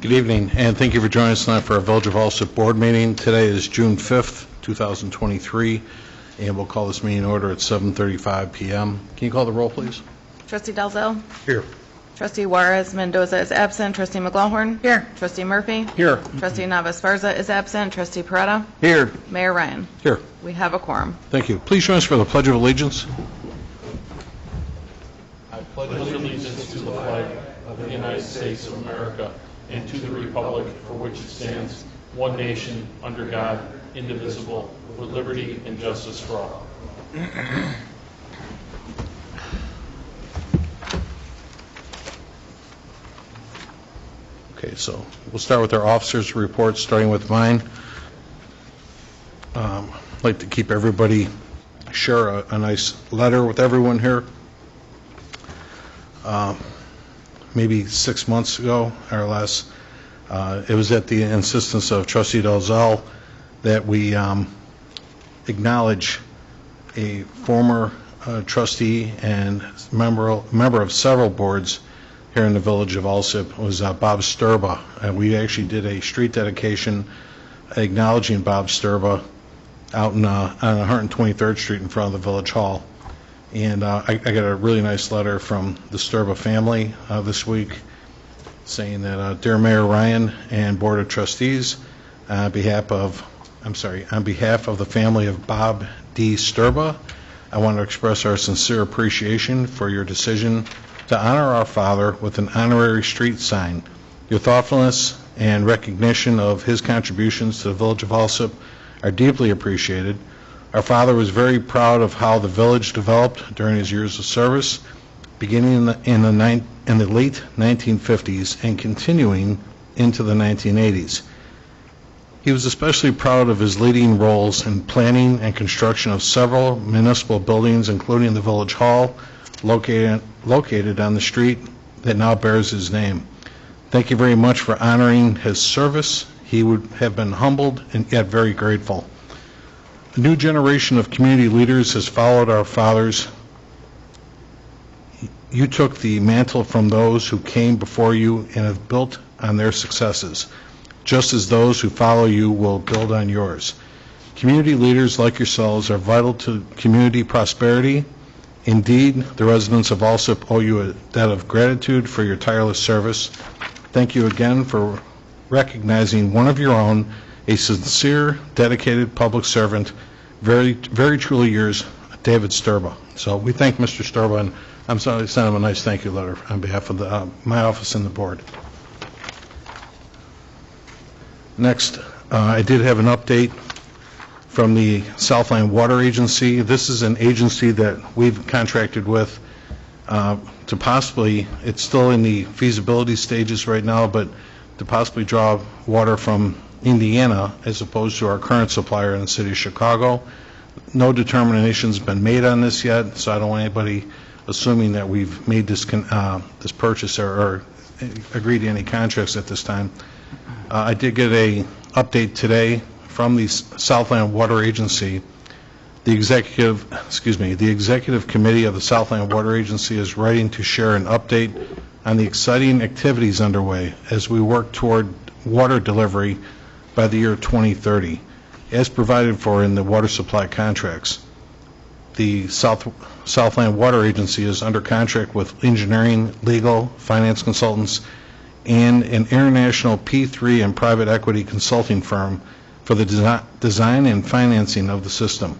Good evening, and thank you for joining us tonight for our Village of Alsip Board meeting. Today is June 5th, 2023, and we'll call this meeting in order at 7:35 p.m. Can you call the roll, please? Trustee Dalzell. Here. Trustee Juarez Mendoza is absent. Trustee McLaughlin. Here. Trustee Murphy. Here. Trustee Navas Barza is absent. Trustee Peretta. Here. Mayor Ryan. Here. We have a quorum. Thank you. Please join us for the Pledge of Allegiance. I pledge allegiance to the flag of the United States of America and to the republic for which it stands, one nation, under God, indivisible, with liberty and justice for all. Okay, so we'll start with our officers' reports, starting with mine. I'd like to keep everybody, share a nice letter with everyone here. Maybe 6 months ago, or less, it was at the insistence of Trustee Dalzell that we acknowledge a former trustee and member of several boards here in the Village of Alsip. Was Bob Sturba, and we actually did a street dedication acknowledging Bob Sturba out on 123rd Street in front of the Village Hall. And I got a really nice letter from the Sturba family this week saying that, Dear Mayor Ryan and Board of Trustees, on behalf of the family of Bob D. Sturba, I want to express our sincere appreciation for your decision to honor our father with an honorary street sign. Your thoughtfulness and recognition of his contributions to the Village of Alsip are deeply appreciated. Our father was very proud of how the village developed during his years of service, beginning in the late 1950s and continuing into the 1980s. He was especially proud of his leading roles in planning and construction of several municipal buildings, including the Village Hall, located on the street that now bears his name. Thank you very much for honoring his service. He would have been humbled and yet very grateful. A new generation of community leaders has followed our fathers. You took the mantle from those who came before you and have built on their successes, just as those who follow you will build on yours. Community leaders like yourselves are vital to community prosperity. Indeed, the residents of Alsip owe you a debt of gratitude for your tireless service. Thank you again for recognizing one of your own, a sincere, dedicated public servant, very, very truly yours, David Sturba. So we thank Mr. Sturba, and I'm sorry to send him a nice thank you letter on behalf of my office and the board. Next, I did have an update from the Southland Water Agency. This is an agency that we've contracted with to possibly, it's still in the feasibility stages right now, but to possibly draw water from Indiana as opposed to our current supplier in the city of Chicago. No determination's been made on this yet, so I don't want anybody assuming that we've made this purchase or agreed to any contracts at this time. I did get a update today from the Southland Water Agency. The executive committee of the Southland Water Agency is writing to share an update on the exciting activities underway as we work toward water delivery by the year 2030, as provided for in the water supply contracts. The Southland Water Agency is under contract with engineering, legal, finance consultants, and an international P3 and private equity consulting firm for the design and financing of the system.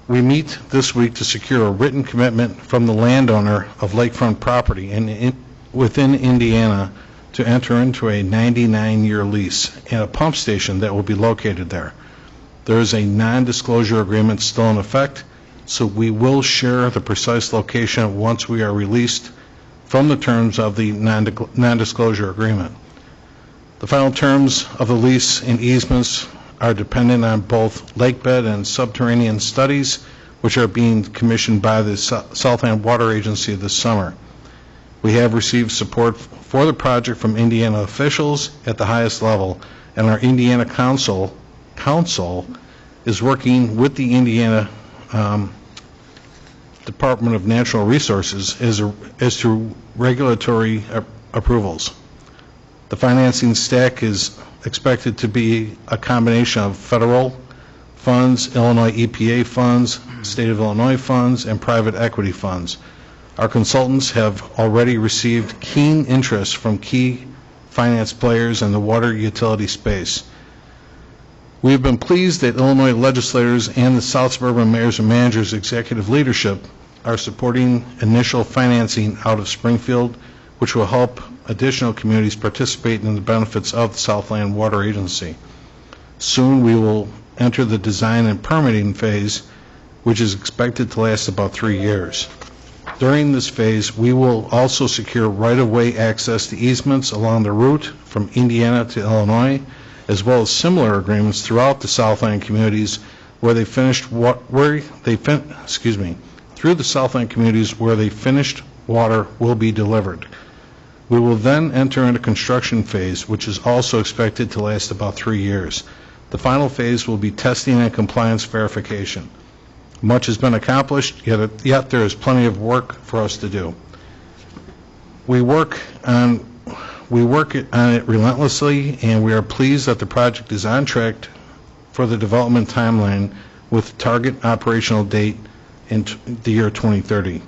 We meet this week to secure a written commitment from the landowner of lakefront property within Indiana to enter into a 99-year lease and a pump station that will be located there. There is a non-disclosure agreement still in effect, so we will share the precise location once we are released from the terms of the non-disclosure agreement. The final terms of the lease and easements are dependent on both lakebed and subterranean studies, which are being commissioned by the Southland Water Agency this summer. We have received support for the project from Indiana officials at the highest level, and our Indiana Council is working with the Indiana Department of Natural Resources as to regulatory approvals. The financing stack is expected to be a combination of federal funds, Illinois EPA funds, State of Illinois funds, and private equity funds. Our consultants have already received keen interest from key finance players in the water utility space. We have been pleased that Illinois legislators and the South Suburban Mayors and Managers executive leadership are supporting initial financing out of Springfield, which will help additional communities participate in the benefits of the Southland Water Agency. Soon we will enter the design and permitting phase, which is expected to last about 3 years. During this phase, we will also secure right-of-way access to easements along the route from Indiana to Illinois, as well as similar agreements throughout the Southland communities through the Southland communities where the finished water will be delivered. We will then enter into construction phase, which is also expected to last about 3 years. The final phase will be testing and compliance verification. Much has been accomplished, yet there is plenty of work for us to do. We work on it relentlessly, and we are pleased that the project is on track for the development timeline with target operational date in the year 2030.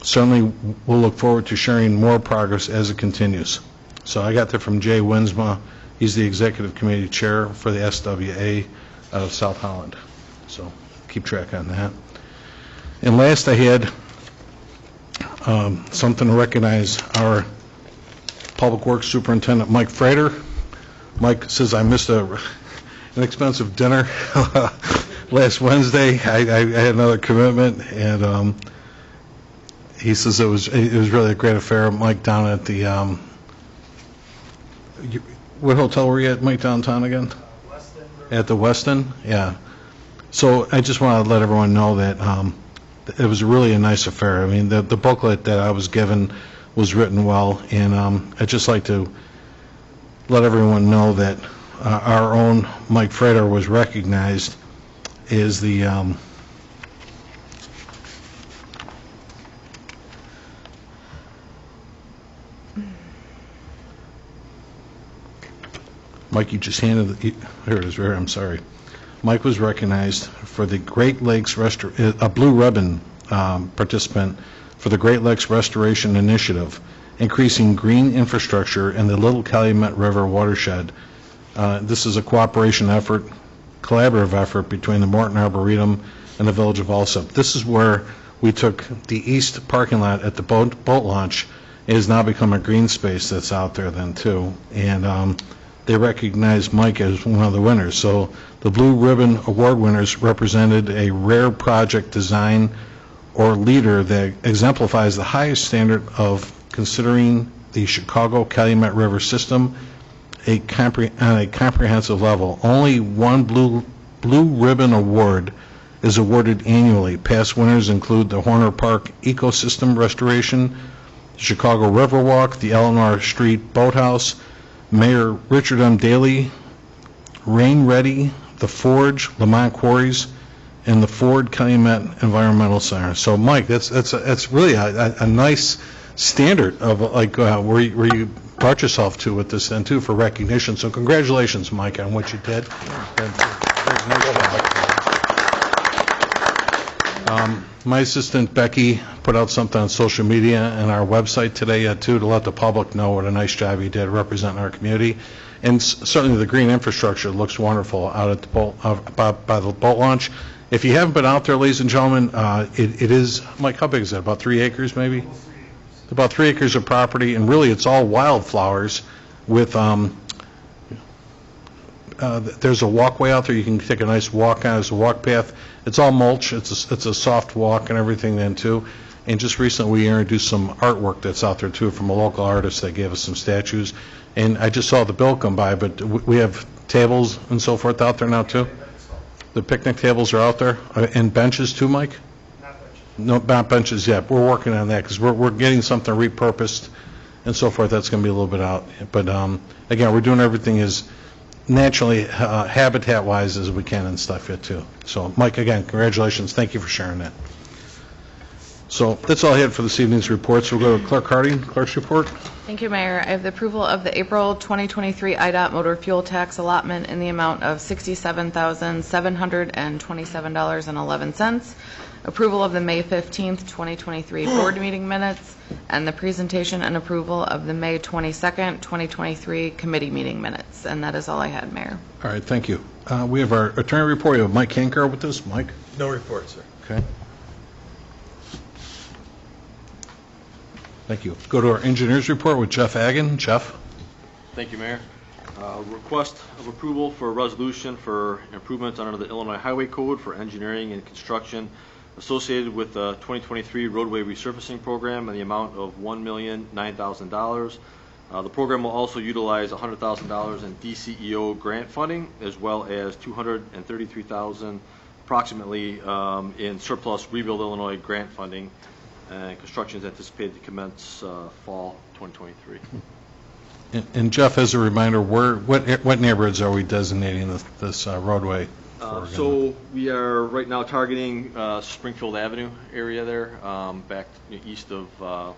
Certainly, we'll look forward to sharing more progress as it continues. So I got that from Jay Winsma. He's the Executive Committee Chair for the SWA of South Holland. So keep track on that. And last, I had something to recognize our Public Works Superintendent, Mike Frater. Mike says I missed an expensive dinner last Wednesday. I had another commitment, and he says it was really a great affair. Mike down at the what hotel were you at, Mike, downtown again? Weston. At the Weston, yeah. So I just want to let everyone know that it was really a nice affair. I mean, the booklet that I was given was written well, and I'd just like to let everyone know that our own Mike Frater was recognized as the Mike, you just handed here it is. I'm sorry. Mike was recognized for the Great Lakes a Blue Ribbon participant for the Great Lakes Restoration Initiative, increasing green infrastructure in the Little Calumet River watershed. This is a collaborative effort between the Morton Arboretum and the Village of Alsip. This is where we took the east parking lot at the boat launch. It has now become a green space that's out there then too, and they recognized Mike as one of the winners. So the Blue Ribbon Award winners represented a rare project design or leader that exemplifies the highest standard of considering the Chicago Calumet River system on a comprehensive level. Only one Blue Ribbon Award is awarded annually. Past winners include the Horner Park Ecosystem Restoration, the Chicago Riverwalk, the Eleanor Street Boathouse, Mayor Richard M. Daley, Rain Ready, the Forge, Lamont Quarries, and the Ford Calumet Environmental Center. So, Mike, that's really a nice standard of like where you brought yourself to with this and too for recognition. So, congratulations, Mike, on what you did. My assistant Becky put out something on social media and our website today too to let the public know what a nice job he did representing our community. And certainly the green infrastructure looks wonderful out at the boat, by the boat launch. If you haven't been out there, ladies and gentlemen, it is, Mike, how big is that? About 3 acres maybe? About 3 acres of property, and really it's all wildflowers with, there's a walkway out there. You can take a nice walk on. It's a walk path. It's all mulch. It's a soft walk and everything then too. And just recently we introduced some artwork that's out there too from a local artist that gave us some statues. And I just saw the bill come by, but we have tables and so forth out there now too. The picnic tables are out there, and benches too, Mike? Not benches. No, not benches yet. We're working on that because we're getting something repurposed and so forth. That's going to be a little bit out. But again, we're doing everything as naturally, habitat-wise as we can and stuff yet too. So, Mike, again, congratulations. Thank you for sharing that. So that's all I had for this evening's reports. We'll go to Clerk Harding, Clerk's report. Thank you, Mayor. I have the approval of the April 2023 IDOT motor fuel tax allotment in the amount of $67,727.11, approval of the May 15th, 2023 board meeting minutes, and the presentation and approval of the May 22nd, 2023 committee meeting minutes. And that is all I had, Mayor. All right, thank you. We have our attorney report. We have Mike Hankar with us. Mike? No report, sir. Okay. Thank you. Go to our engineers report with Jeff Agan. Jeff? Thank you, Mayor. Request of approval for a resolution for improvements under the Illinois Highway Code for engineering and construction associated with the 2023 roadway resurfacing program in the amount of $1,009,000. The program will also utilize $100,000 in DCEO grant funding, as well as $233,000 approximately in surplus Rebuild Illinois grant funding. Construction is anticipated to commence fall 2023. And Jeff, as a reminder, what neighborhoods are we designating this roadway for? So we are right now targeting Springfield Avenue area there, back east of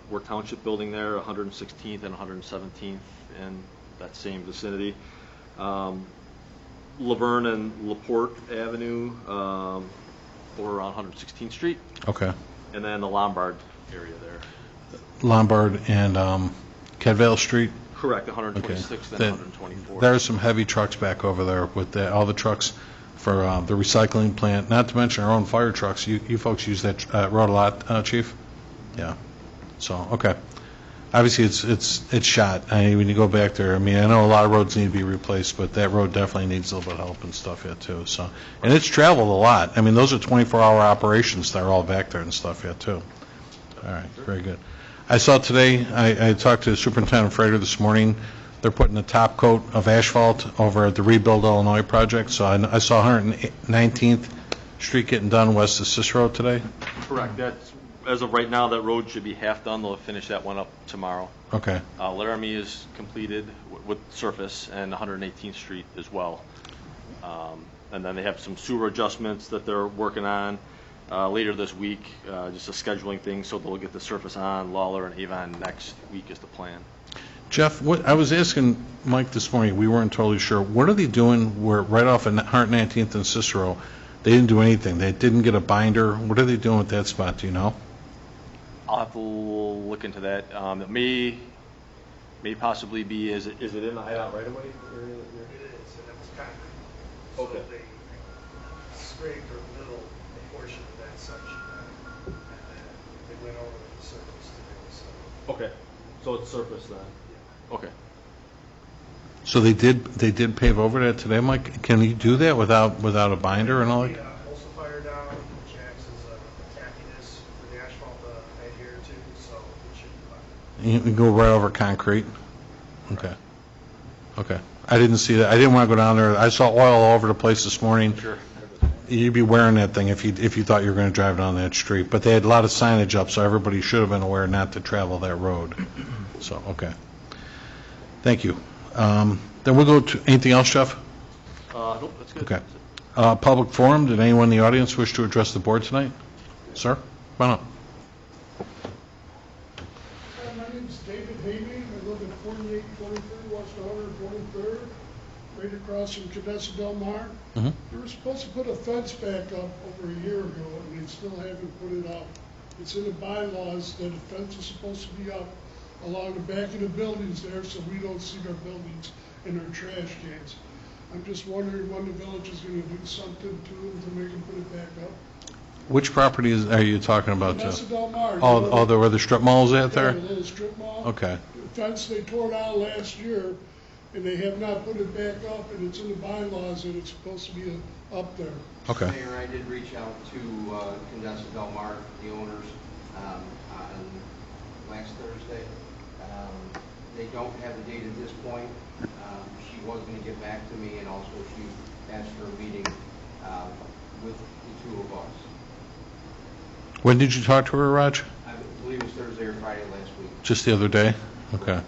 Work Township building there, 116th and 117th in that same vicinity. Laverne and LaPorte Avenue over around 116th Street. Okay. And then the Lombard area there. Lombard and Cadvale Street? Correct, 126th Okay. and 124th. There are some heavy trucks back over there with all the trucks for the recycling plant, not to mention our own fire trucks. You folks use that road a lot, Chief? Yeah. So, okay. Obviously, it's shot. When you go back there, I know a lot of roads need to be replaced, but that road definitely needs a little bit of help and stuff yet, too. So, and it's traveled a lot. Those are 24-hour operations that are all back there and stuff yet, too. All right, very good. I saw today, I talked to Superintendent Frater this morning. They're putting a top coat of asphalt over at the Rebuild Illinois project. So I saw 119th Street getting done west of Cicero today. Correct. That's, as of right now, that road should be half done. They'll finish that one up tomorrow. Okay. Laramie is completed with surface, and 118th Street as well. And then they have some sewer adjustments that they're working on later this week, just a scheduling thing, so they'll get the surface on Lawler and Avon next week is the plan. Jeff, I was asking Mike this morning, we weren't totally sure. What are they doing where right off of 119th and Cicero, they didn't do anything? They didn't get a binder? What are they doing with that spot, do you know? I'll have to look into that. It may possibly be, is it in the IDOT right away? It is, and it was concrete. Okay. So they scraped or middle a portion of that section, and then they went over the surface today, so. Okay, so it's surface then? Okay. So they did pave over that today, Mike? Can you do that without a binder and all that? Emulsifier down, which acts as a tackiness for the asphalt to adhere to, so it should be fine. You can go right over concrete? Okay. Okay. I didn't see that. I didn't want to go down there. I saw oil all over the place this morning. Sure. You'd be wearing that thing if you thought you were going to drive down that street. But they had a lot of signage up, so everybody should have been aware not to travel that road. So, okay. Thank you. Then we'll go to, anything else, Jeff? Nope, that's good. Okay. Public forum, did anyone in the audience wish to address the board tonight? Sir, come on up. My name's David Havey. I live at 4823 West 123rd, right across from Cadessa Del Mar. Mhm. They were supposed to put a fence back up over a year ago, and they still haven't put it up. It's in the bylaws that a fence is supposed to be up along the back of the buildings there, so we don't see our buildings and our trash cans. I'm just wondering when the village is going to do something to them to make them put it back up. Which property are you talking about, Jeff? Cadessa Del Mar. Oh, where the strip mall is at there? Yeah, the little strip mall. Okay. The fence they tore down last year, and they have not put it back up, and it's in the bylaws that it's supposed to be up there. Okay. Mayor, I did reach out to Condesa Del Mar, the owners, on last Thursday. They don't have a date at this point. She was going to get back to me, and also she asked for a meeting with the two of us. When did you talk to her, Raj? I believe it was Thursday or Friday last week. Just the other day? Okay.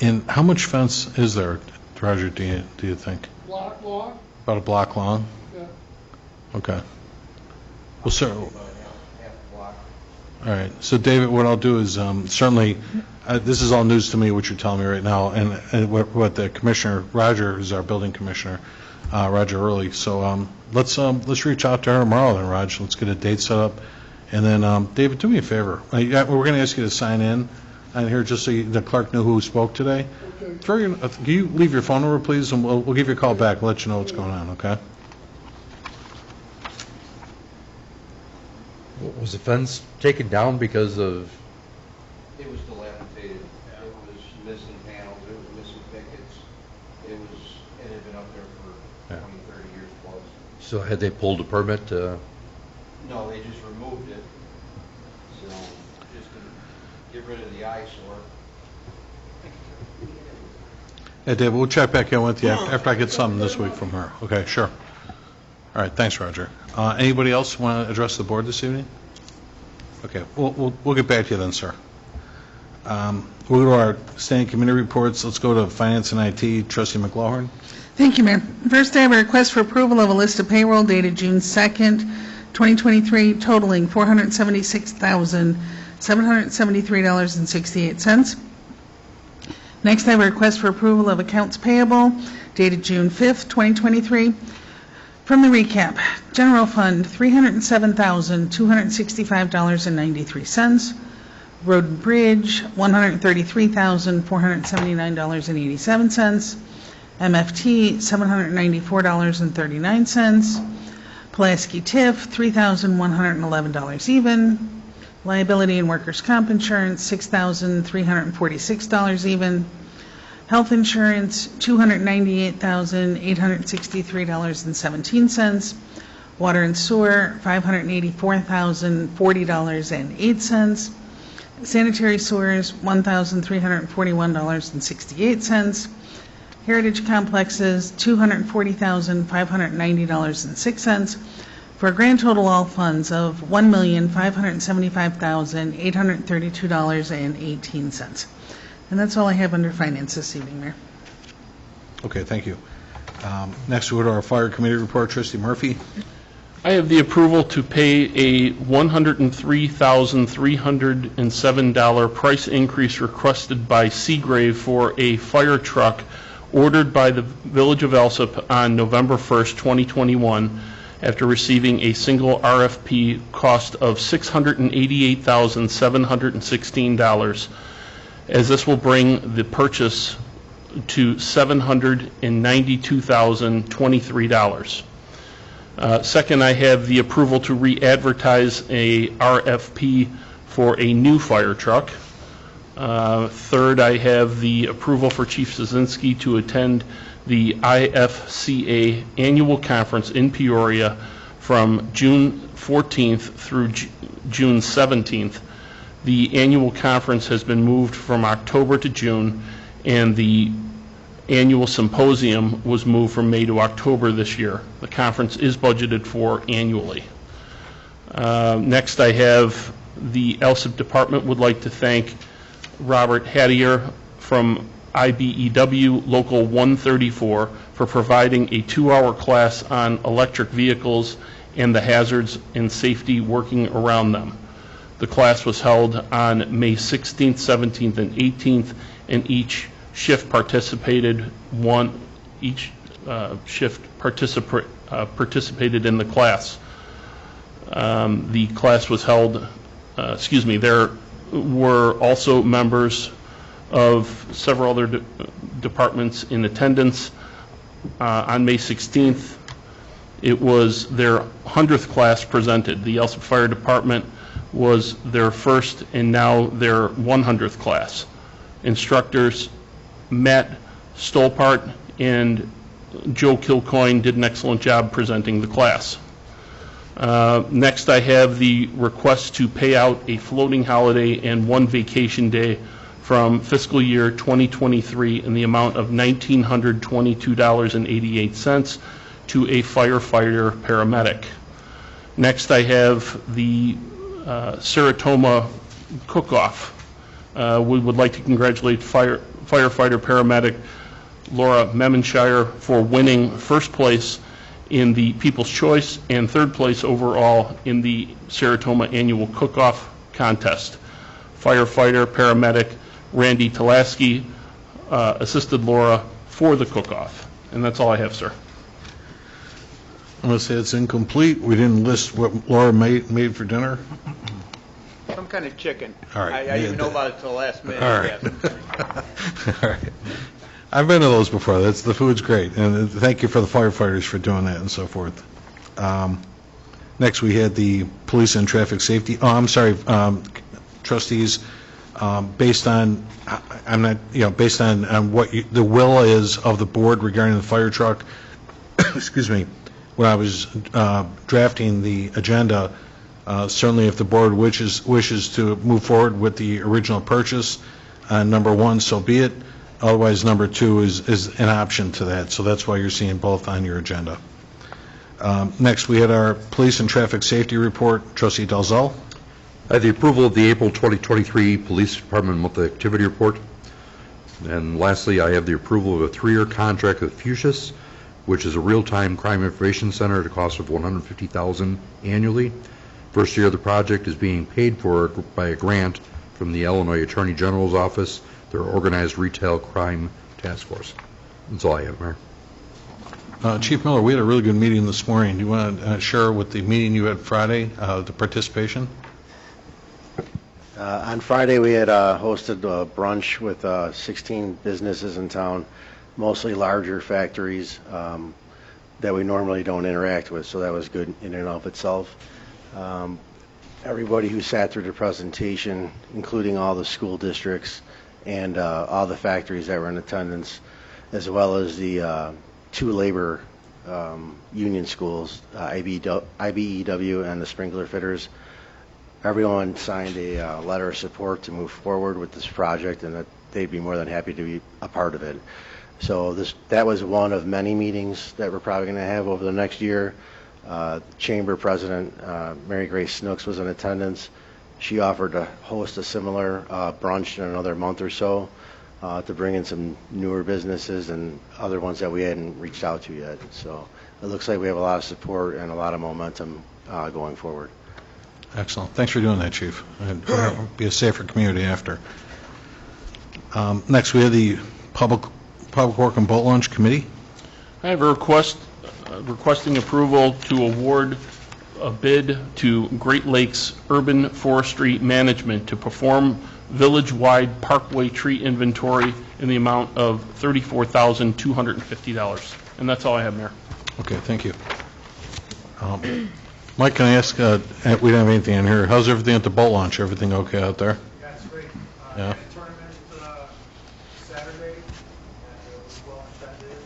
And how much fence is there, Roger, do you think? Block long? About a block long? Yeah. Okay. Well, sir, Half block. all right. So, David, what I'll do is certainly, this is all news to me, what you're telling me right now, and what the commissioner, Roger, who's our building commissioner, Roger Early. So let's reach out to her tomorrow then, Raj. Let's get a date set up. And then, David, do me a favor. We're going to ask you to sign in on here just so the clerk knew who spoke today. Okay. Can you leave your phone number, please, and we'll give you a call back and let you know what's going on, okay? Was the fence taken down because of, It was dilapidated. It was missing panels, it was missing pickets. It had been up there for 20, 30 years plus. so had they pulled a permit? No, they just removed it. So, just to get rid of the eyesore. Yeah, David, we'll check back in with you after I get something this week from her. Okay, sure. All right, thanks, Roger. Anybody else want to address the board this evening? Okay, we'll get back to you then, sir. We'll go to our standing committee reports. Let's go to Finance and IT. Trustee McLaughlin. Thank you, Mayor. First, I have a request for approval of a list of payroll dated June 2nd, 2023, totaling $476,773.68. Next, I have a request for approval of accounts payable dated June 5th, 2023. From the recap, General Fund, $307,265.93. Road and Bridge, $133,479.87. MFT, $794.39. Pulaski TIF, $3,111 even. Liability and workers' comp insurance, $6,346 even. Health insurance, $298,863.17. Water and sewer, $584,040.08. Sanitary sewers, $1,341.68. Heritage complexes, $240,590.06, for a grand total all funds of $1,575,832.18. And that's all I have under finance this evening, Mayor. Okay, thank you. Next, we'll go to our fire committee report. Trustee Murphy. I have the approval to pay a $103,307 price increase requested by Seagrave for a fire truck ordered by the Village of Alsip on November 1st, 2021, after receiving a single RFP cost of $688,716, as this will bring the purchase to $792,023. Second, I have the approval to re-advertise a RFP for a new fire truck. Third, I have the approval for Chief Szynski to attend the IFCA annual conference in Peoria from June 14th through June 17th. The annual conference has been moved from October to June, and the annual symposium was moved from May to October this year. The conference is budgeted for annually. Next, I have the Alsip Department would like to thank Robert Hattier from IBEW Local 134 for providing a 2-hour class on electric vehicles and the hazards and safety working around them. The class was held on May 16th, 17th, and 18th, and each shift participated in the class. The class was held, there were also members of several other departments in attendance. On May 16th, it was their 100th class presented. The Alsip Fire Department was their first and now their 100th class. Instructors Matt Stolpart and Joe Kilcoyne did an excellent job presenting the class. Next, I have the request to pay out a floating holiday and one vacation day from fiscal year 2023 in the amount of $1,922.88 to a firefighter paramedic. Next, I have the Saratoma cook-off. We would like to congratulate firefighter paramedic Laura Memenshire for winning first place in the People's Choice and third place overall in the Saratoga Annual Cook-Off Contest. Firefighter, paramedic Randy Talaski assisted Laura for the cook-off. And that's all I have, sir. I'm going to say it's incomplete. We didn't list what Laura made for dinner. Some kind of chicken. All right. I didn't know about it till the last minute. All right. Yes. All right. I've been to those before. The food's great, and thank you for the firefighters for doing that and so forth. Next, we had the police and traffic safety. Oh, I'm sorry, trustees. Based on, I'm not, based on what the will is of the board regarding the fire truck. Excuse me. When I was drafting the agenda, certainly if the board wishes to move forward with the original purchase, number one, so be it. Otherwise, number two is an option to that. So that's why you're seeing both on your agenda. Next, we had our police and traffic safety report. Trustee Dalzell. I have the approval of the April 2023 Police Department Monthly Activity Report. And lastly, I have the approval of a 3-year contract with Fuchsias, which is a real-time crime information center at a cost of $150,000 annually. First year of the project is being paid for by a grant from the Illinois Attorney General's Office, their Organized Retail Crime Task Force. That's all I have, Mayor. Chief Miller, we had a really good meeting this morning. Do you want to share with the meeting you had Friday, the participation? On Friday, we had hosted a brunch with 16 businesses in town, mostly larger factories that we normally don't interact with, so that was good in and of itself. Everybody who sat through the presentation, including all the school districts and all the factories that were in attendance, as well as the 2 labor union schools, IBEW and the sprinkler fitters, everyone signed a letter of support to move forward with this project, and that they'd be more than happy to be a part of it. So that was one of many meetings that we're probably going to have over the next year. Chamber President Mary Grace Snooks was in attendance. She offered to host a similar brunch in another month or so to bring in some newer businesses and other ones that we hadn't reached out to yet. So it looks like we have a lot of support and a lot of momentum going forward. Excellent. Thanks for doing that, Chief. And be a safer community after. Next, we have the Public Work and Boat Launch Committee. I have a request requesting approval to award a bid to Great Lakes Urban Forestry Management to perform village-wide parkway tree inventory in the amount of $34,250. And that's all I have, Mayor. Okay, thank you. Mike, can I ask, we don't have anything in here. How's everything at the boat launch? Everything okay out there? Yeah, it's great. Yeah. Had a tournament Saturday, and it was well attended.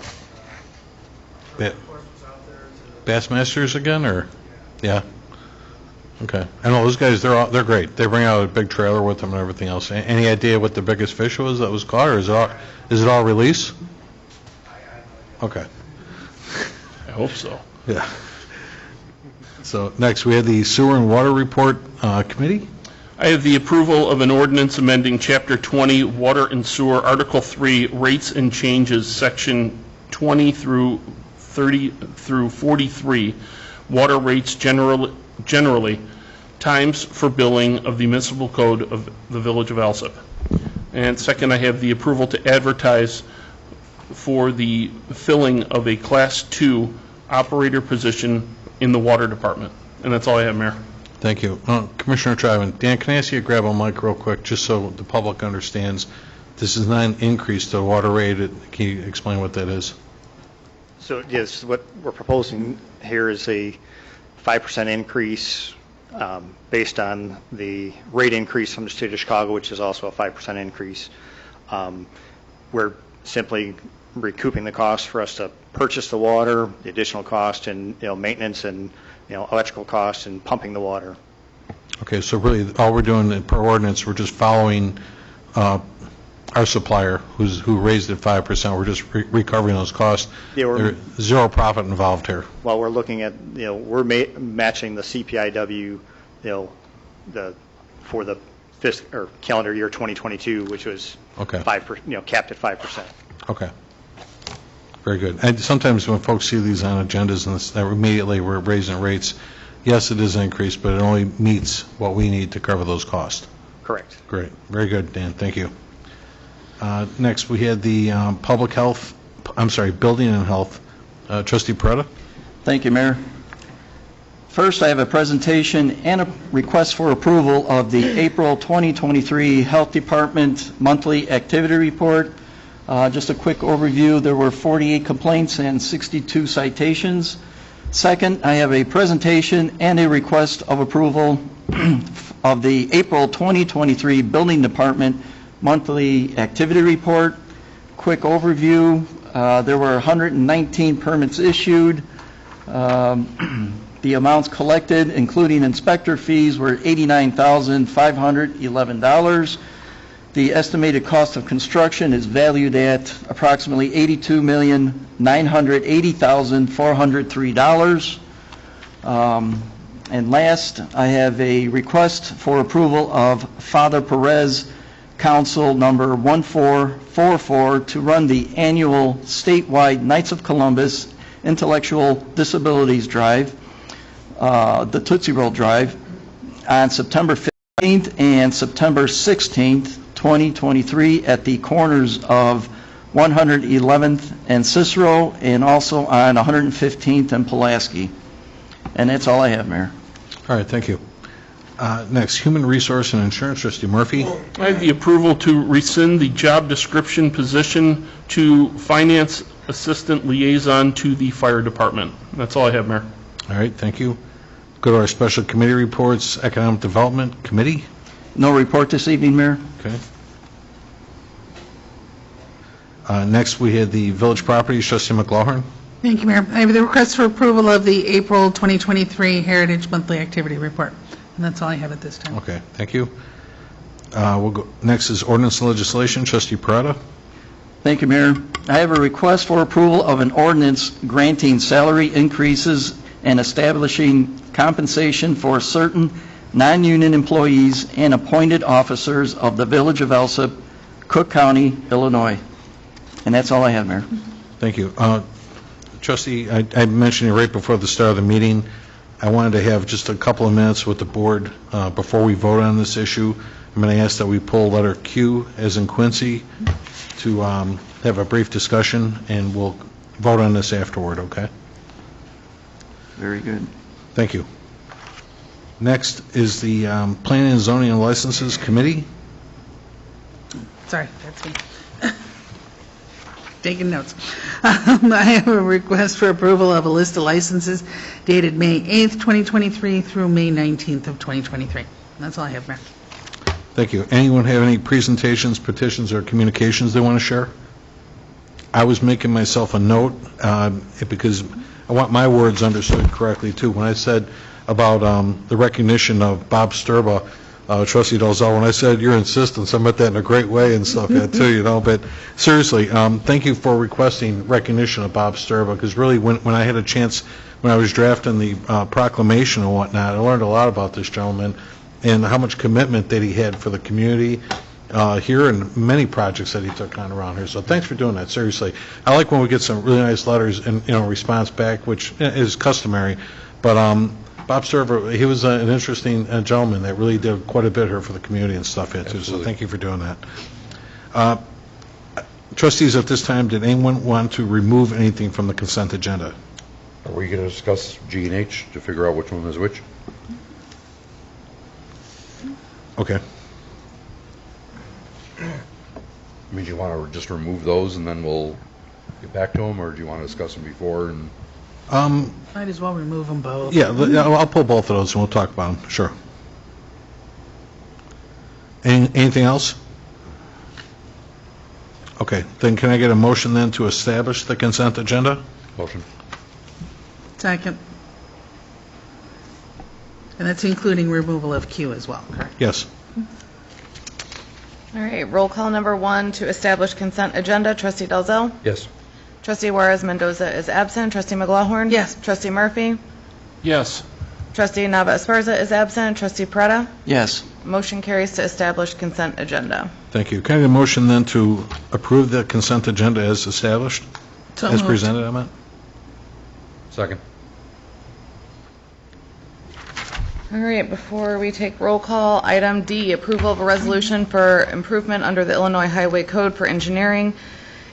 Ba- Of course, was out there to, Bassmasters again, or? Yeah. Okay. I know those guys, they're great. They bring out a big trailer with them and everything else. Any idea what the biggest fish was that was caught, or is it all release? Okay. I hope so. Yeah. So next, we have the Sewer and Water Report Committee. I have the approval of an ordinance amending Chapter 20, Water and Sewer, Article 3, Rates and Changes, Section 20 through 30 through 43, water rates generally, times for billing of the municipal code of the Village of Alsip. And second, I have the approval to advertise for the filling of a Class 2 operator position in the Water Department. And that's all I have, Mayor. Thank you. Commissioner Trivan, Dan, can I ask you to grab a mic real quick, just so the public understands? This is not an increase to the water rate. Can you explain what that is? So, yes, what we're proposing here is a 5% increase based on the rate increase from the state of Chicago, which is also a 5% increase. We're simply recouping the cost for us to purchase the water, the additional cost and maintenance and electrical costs and pumping the water. Okay, so really all we're doing per ordinance, we're just following our supplier who raised it 5%. We're just recovering those costs. Yeah, There's zero profit involved here. Well, we're looking at, we're matching the CPIW, for the fiscal or calendar year 2022, which was Okay. 5%, capped at 5%. Okay. Very good. And sometimes when folks see these on agendas and this, immediately we're raising rates, yes, it is an increase, but it only meets what we need to cover those costs. Correct. Great. Very good, Dan. Thank you. Next, we had the Building and Health. Trustee Peretta? Thank you, Mayor. First, I have a presentation and a request for approval of the April 2023 Health Department Monthly Activity Report. Just a quick overview, there were 48 complaints and 62 citations. Second, I have a presentation and a request of approval of the April 2023 Building Department Monthly Activity Report. Quick overview, there were 119 permits issued. The amounts collected, including inspector fees, were $89,511. The estimated cost of construction is valued at approximately $82,980,403. And last, I have a request for approval of Father Perez Council number 1444 to run the annual statewide Knights of Columbus Intellectual Disabilities Drive, the Tootsie Roll Drive, on September 15th and September 16th, 2023, at the corners of 111th and Cicero, and also on 115th and Pulaski. And that's all I have, Mayor. All right, thank you. Next, Human Resource and Insurance, Trustee Murphy. I have the approval to rescind the job description position to Finance Assistant Liaison to the Fire Department. That's all I have, Mayor. All right, thank you. Go to our special committee reports. Economic Development Committee. No report this evening, Mayor. Okay. Next, we had the Village Properties, Trustee McLaughlin. Thank you, Mayor. I have the request for approval of the April 2023 Heritage Monthly Activity Report. And that's all I have at this time. Okay, thank you. We'll go. Next is Ordinance and Legislation, Trustee Peretta. Thank you, Mayor. I have a request for approval of an ordinance granting salary increases and establishing compensation for certain non-union employees and appointed officers of the Village of Alsip, Cook County, Illinois. And that's all I have, Mayor. Thank you. Trustee, I mentioned it right before the start of the meeting. I wanted to have just a couple of minutes with the board before we vote on this issue. I'm going to ask that we pull letter Q, as in Quincy, to have a brief discussion, and we'll vote on this afterward, okay? Very good. Thank you. Next is the Planning and Zoning and Licenses Committee. Sorry, that's me. Taking notes. I have a request for approval of a list of licenses dated May 8th, 2023 through May 19th of 2023. That's all I have, Mayor. Thank you. Anyone have any presentations, petitions, or communications they want to share? I was making myself a note because I want my words understood correctly, too. When I said about the recognition of Bob Sturba, Trustee Dalzell, when I said your insistence, I meant that in a great way and stuff, too, you know. But seriously, thank you for requesting recognition of Bob Sturba, because really when I had a chance, when I was drafting the proclamation and whatnot, I learned a lot about this gentleman and how much commitment that he had for the community here and many projects that he took on around here. So thanks for doing that, seriously. I like when we get some really nice letters and, response back, which is customary. But Bob Sturba, he was an interesting gentleman that really did quite a bit here for the community and stuff, too. So thank you for doing that. Trustees, at this time, did anyone want to remove anything from the consent agenda? Are we going to discuss G and H to figure out which one is which? Okay. I mean, do you want to just remove those and then we'll get back to them, or do you want to discuss them before? And Might as well remove them both. Yeah, I'll pull both of those and we'll talk about them, sure. Anything else? Okay, then can I get a motion then to establish the consent agenda? Motion. Second. And that's including removal of Q as well, correct? Yes. All right, roll call number 1 to establish consent agenda. Trustee Dalzell? Yes. Trustee Juarez Mendoza is absent. Trustee McLaughlin? Yes. Trustee Murphy? Yes. Trustee Nava Esparza is absent. Trustee Peretta? Yes. Motion carries to establish consent agenda. Thank you. Can I get a motion then to approve the consent agenda as established? So As moved. presented, I meant? Second. All right, before we take roll call, item D, approval of a resolution for improvement under the Illinois Highway Code for engineering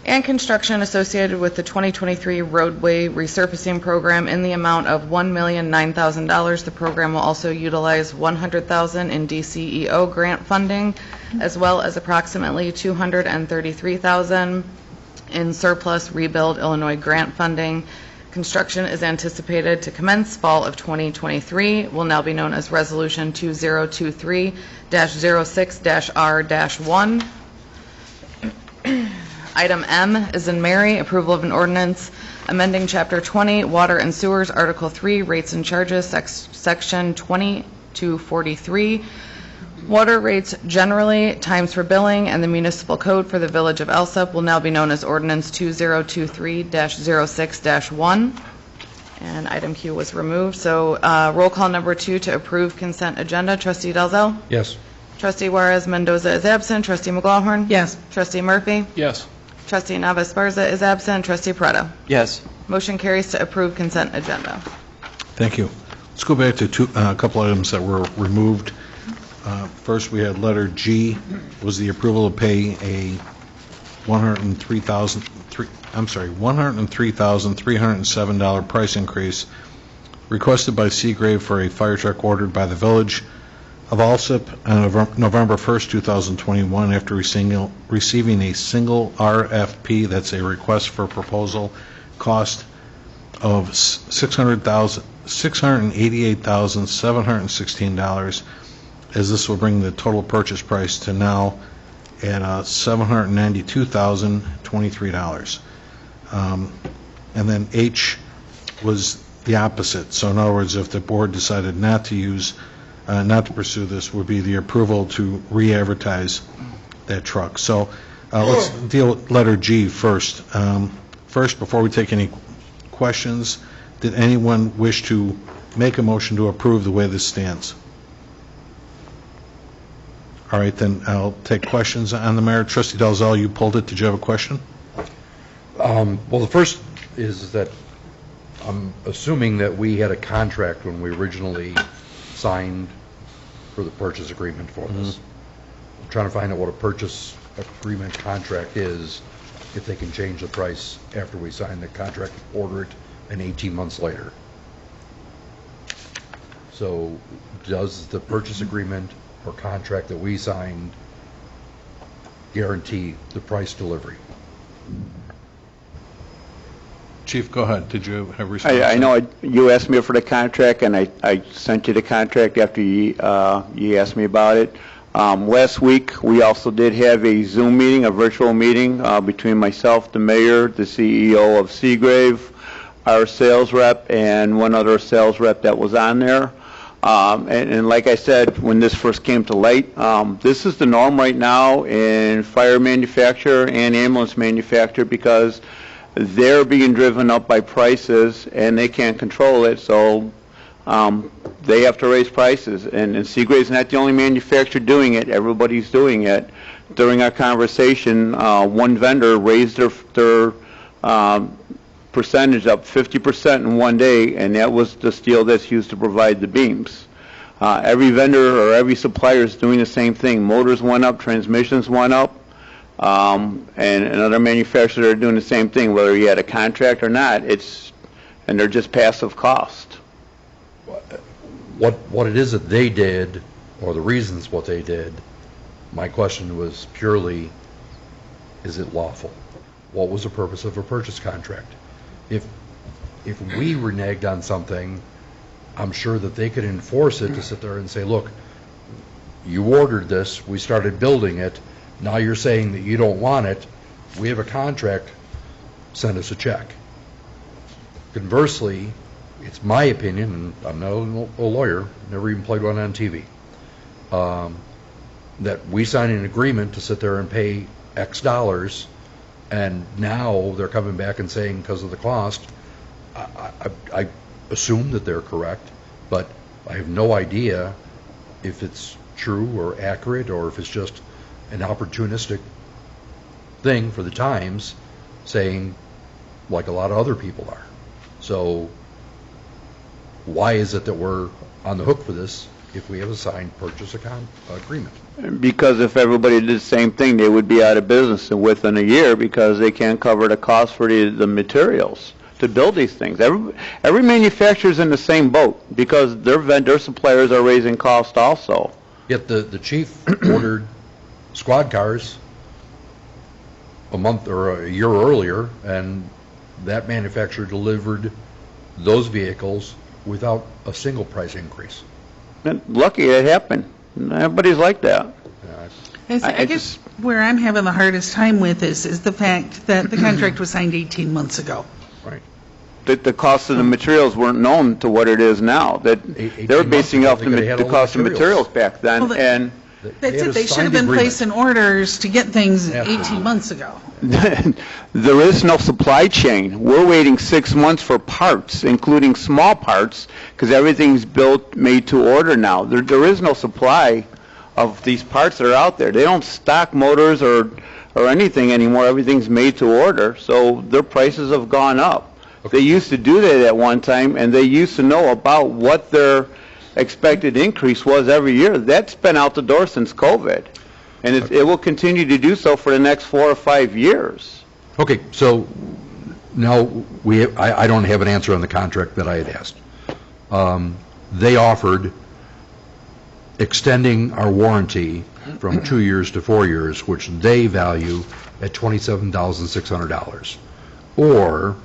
and construction associated with the 2023 roadway resurfacing program in the amount of $1,009,000. The program will also utilize $100,000 in DCEO grant funding, as well as approximately $233,000 in surplus Rebuild Illinois grant funding. Construction is anticipated to commence fall of 2023, will now be known as Resolution 2023-06-R-1. Item M is in Mary, approval of an ordinance amending Chapter 20, Water and Sewers, Article 3, Rates and Charges, Section 2243, water rates generally, times for billing, and the municipal code for the Village of Alsip will now be known as Ordinance 2023-06-1. And item Q was removed. So roll call number 2 to approve consent agenda. Trustee Dalzell? Yes. Trustee Juarez Mendoza is absent. Trustee McLaughlin? Yes. Trustee Murphy? Yes. Trustee Navas Barza is absent. Trustee Paretta? Yes. Motion carries to approve consent agenda. Thank you. Let's go back to a couple items that were removed. First, we had letter G, was the approval to pay a $103,307 price increase requested by Seagrave for a fire truck ordered by the Village of Alsip on November 1st, 2021, after receiving a single RFP, that's a request for proposal, cost of $688,716, as this will bring the total purchase price to now at $792,023. And then H was the opposite. So in other words, if the board decided not to pursue this, would be the approval to re-advertise that truck. So let's deal with letter G first. First, before we take any questions, did anyone wish to make a motion to approve the way this stands? All right, then I'll take questions on the matter. Trustee Dalzell, you pulled it. Did you have a question? Well, the first is that I'm assuming that we had a contract when we originally signed for the purchase agreement for this. I'm trying to find out what a purchase agreement contract is, if they can change the price after we sign the contract, order it, and 18 months later. So does the purchase agreement or contract that we signed guarantee the price delivery? Chief, go ahead. Did you have a response? I know you asked me for the contract, and I sent you the contract after you asked me about it. Last week, we also did have a Zoom meeting, a virtual meeting between myself, the mayor, the CEO of Seagrave, our sales rep, and one other sales rep that was on there. And like I said, when this first came to light, this is the norm right now in fire manufacture and ambulance manufacture, because they're being driven up by prices and they can't control it, so they have to raise prices. And Seagrave's not the only manufacturer doing it. Everybody's doing it. During our conversation, one vendor raised their percentage up 50% in one day, and that was the steel that's used to provide the beams. Every vendor or every supplier is doing the same thing. Motors went up, transmissions went up, and other manufacturers are doing the same thing, whether you had a contract or not. And they're just passive cost. What it is that they did, or the reasons what they did, my question was purely, is it lawful? What was the purpose of a purchase contract? If we reneged on something, I'm sure that they could enforce it to sit there and say, look, you ordered this, we started building it, now you're saying that you don't want it, we have a contract, send us a check. Conversely, it's my opinion, and I'm not a lawyer, never even played one on TV, that we sign an agreement to sit there and pay X dollars, and now they're coming back and saying because of the cost. I assume that they're correct, but I have no idea if it's true or accurate, or if it's just an opportunistic thing for the Times saying like a lot of other people are. So why is it that we're on the hook for this if we have a signed purchase agreement? Because if everybody did the same thing, they would be out of business within a year because they can't cover the cost for the materials to build these things. Every manufacturer's in the same boat because their vendor suppliers are raising cost also. Yet the chief ordered squad cars a month or a year earlier, and that manufacturer delivered those vehicles without a single price increase. And lucky it happened. Everybody's like that. I guess where I'm having the hardest time with is the fact that the contract was signed 18 months ago. Right. That the cost of the materials weren't known to what it is now. That they were basing off the cost of materials back then. Well, and that's it. They should have been placing orders to get things 18 months ago. there is no supply chain. We're waiting 6 months for parts, including small parts, because everything's built, made to order now. There is no supply of these parts that are out there. They don't stock motors or anything anymore. Everything's made to order, so their prices have gone up. They used to do that at one time, and they used to know about what their expected increase was every year. That's been out the door since COVID, and it will continue to do so for the next 4 or 5 years. Okay, so now I don't have an answer on the contract that I had asked. They offered extending our warranty from 2 years to 4 years, which they value at $27,600. Or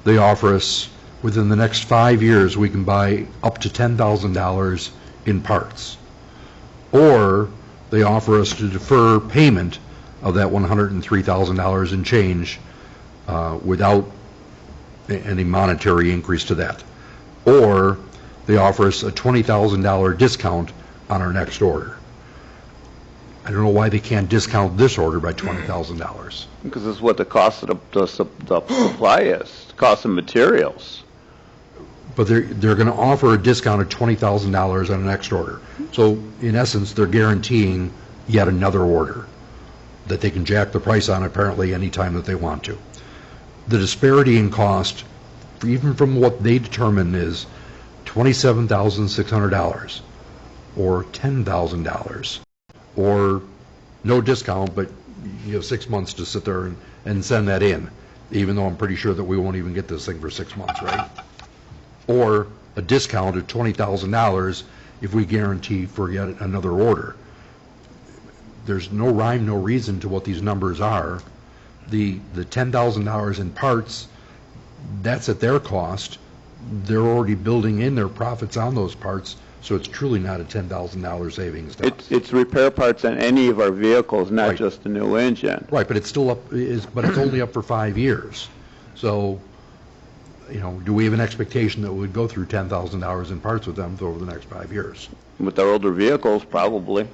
they offer us within the next 5 years we can buy up to $10,000 in parts. Or they offer us to defer payment of that $103,000 in change without any monetary increase to that. Or they offer us a $20,000 discount on our next order. I don't know why they can't discount this order by $20,000. Because it's what the cost of the supply is, the cost of materials. But they're going to offer a discount of $20,000 on the next order. So in essence, they're guaranteeing yet another order that they can jack the price on apparently any time that they want to. The disparity in cost, even from what they determine, is $27,600 or $10,000 or no discount, but you have 6 months to sit there and send that in, even though I'm pretty sure that we won't even get this thing for 6 months, right? Or a discount of $20,000 if we guarantee for yet another order. There's no rhyme, no reason to what these numbers are. The $10,000 in parts, that's at their cost. They're already building in their profits on those parts, so it's truly not a $10,000 savings to us. It's repair parts on any of our vehicles, not Right. just the new engine. Right, but it's still up, but it's only up for 5 years. So, do we have an expectation that we would go through $10,000 in parts with them over the next 5 years? With our older vehicles, probably.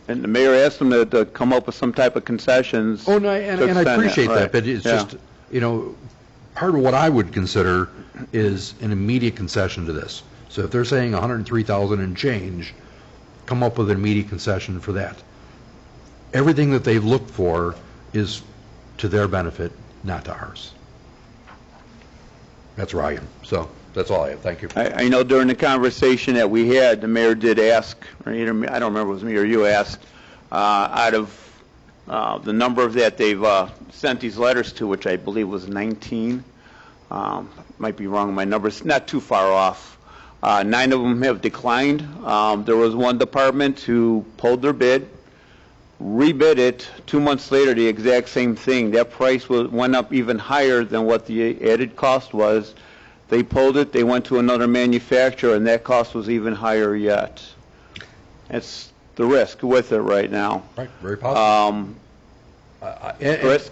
And the mayor asked them to come up with some type of concessions. Oh, no, and I appreciate that, right. but it's Yeah. just, part of what I would consider is an immediate concession to this. So if they're saying $103,000 and change, come up with an immediate concession for that. Everything that they've looked for is to their benefit, not to ours. That's where I am. So that's all I have. Thank you. I know during the conversation that we had, the mayor did ask, or either I don't remember if it was me or you asked, out of the number that they've sent these letters to, which I believe was 19, might be wrong, my number's not too far off. 9 of them have declined. There was one department who pulled their bid, rebid it. 2 months later, the exact same thing. That price went up even higher than what the added cost was. They pulled it, they went to another manufacturer, and that cost was even higher yet. That's the risk with it right now. Right, very possible.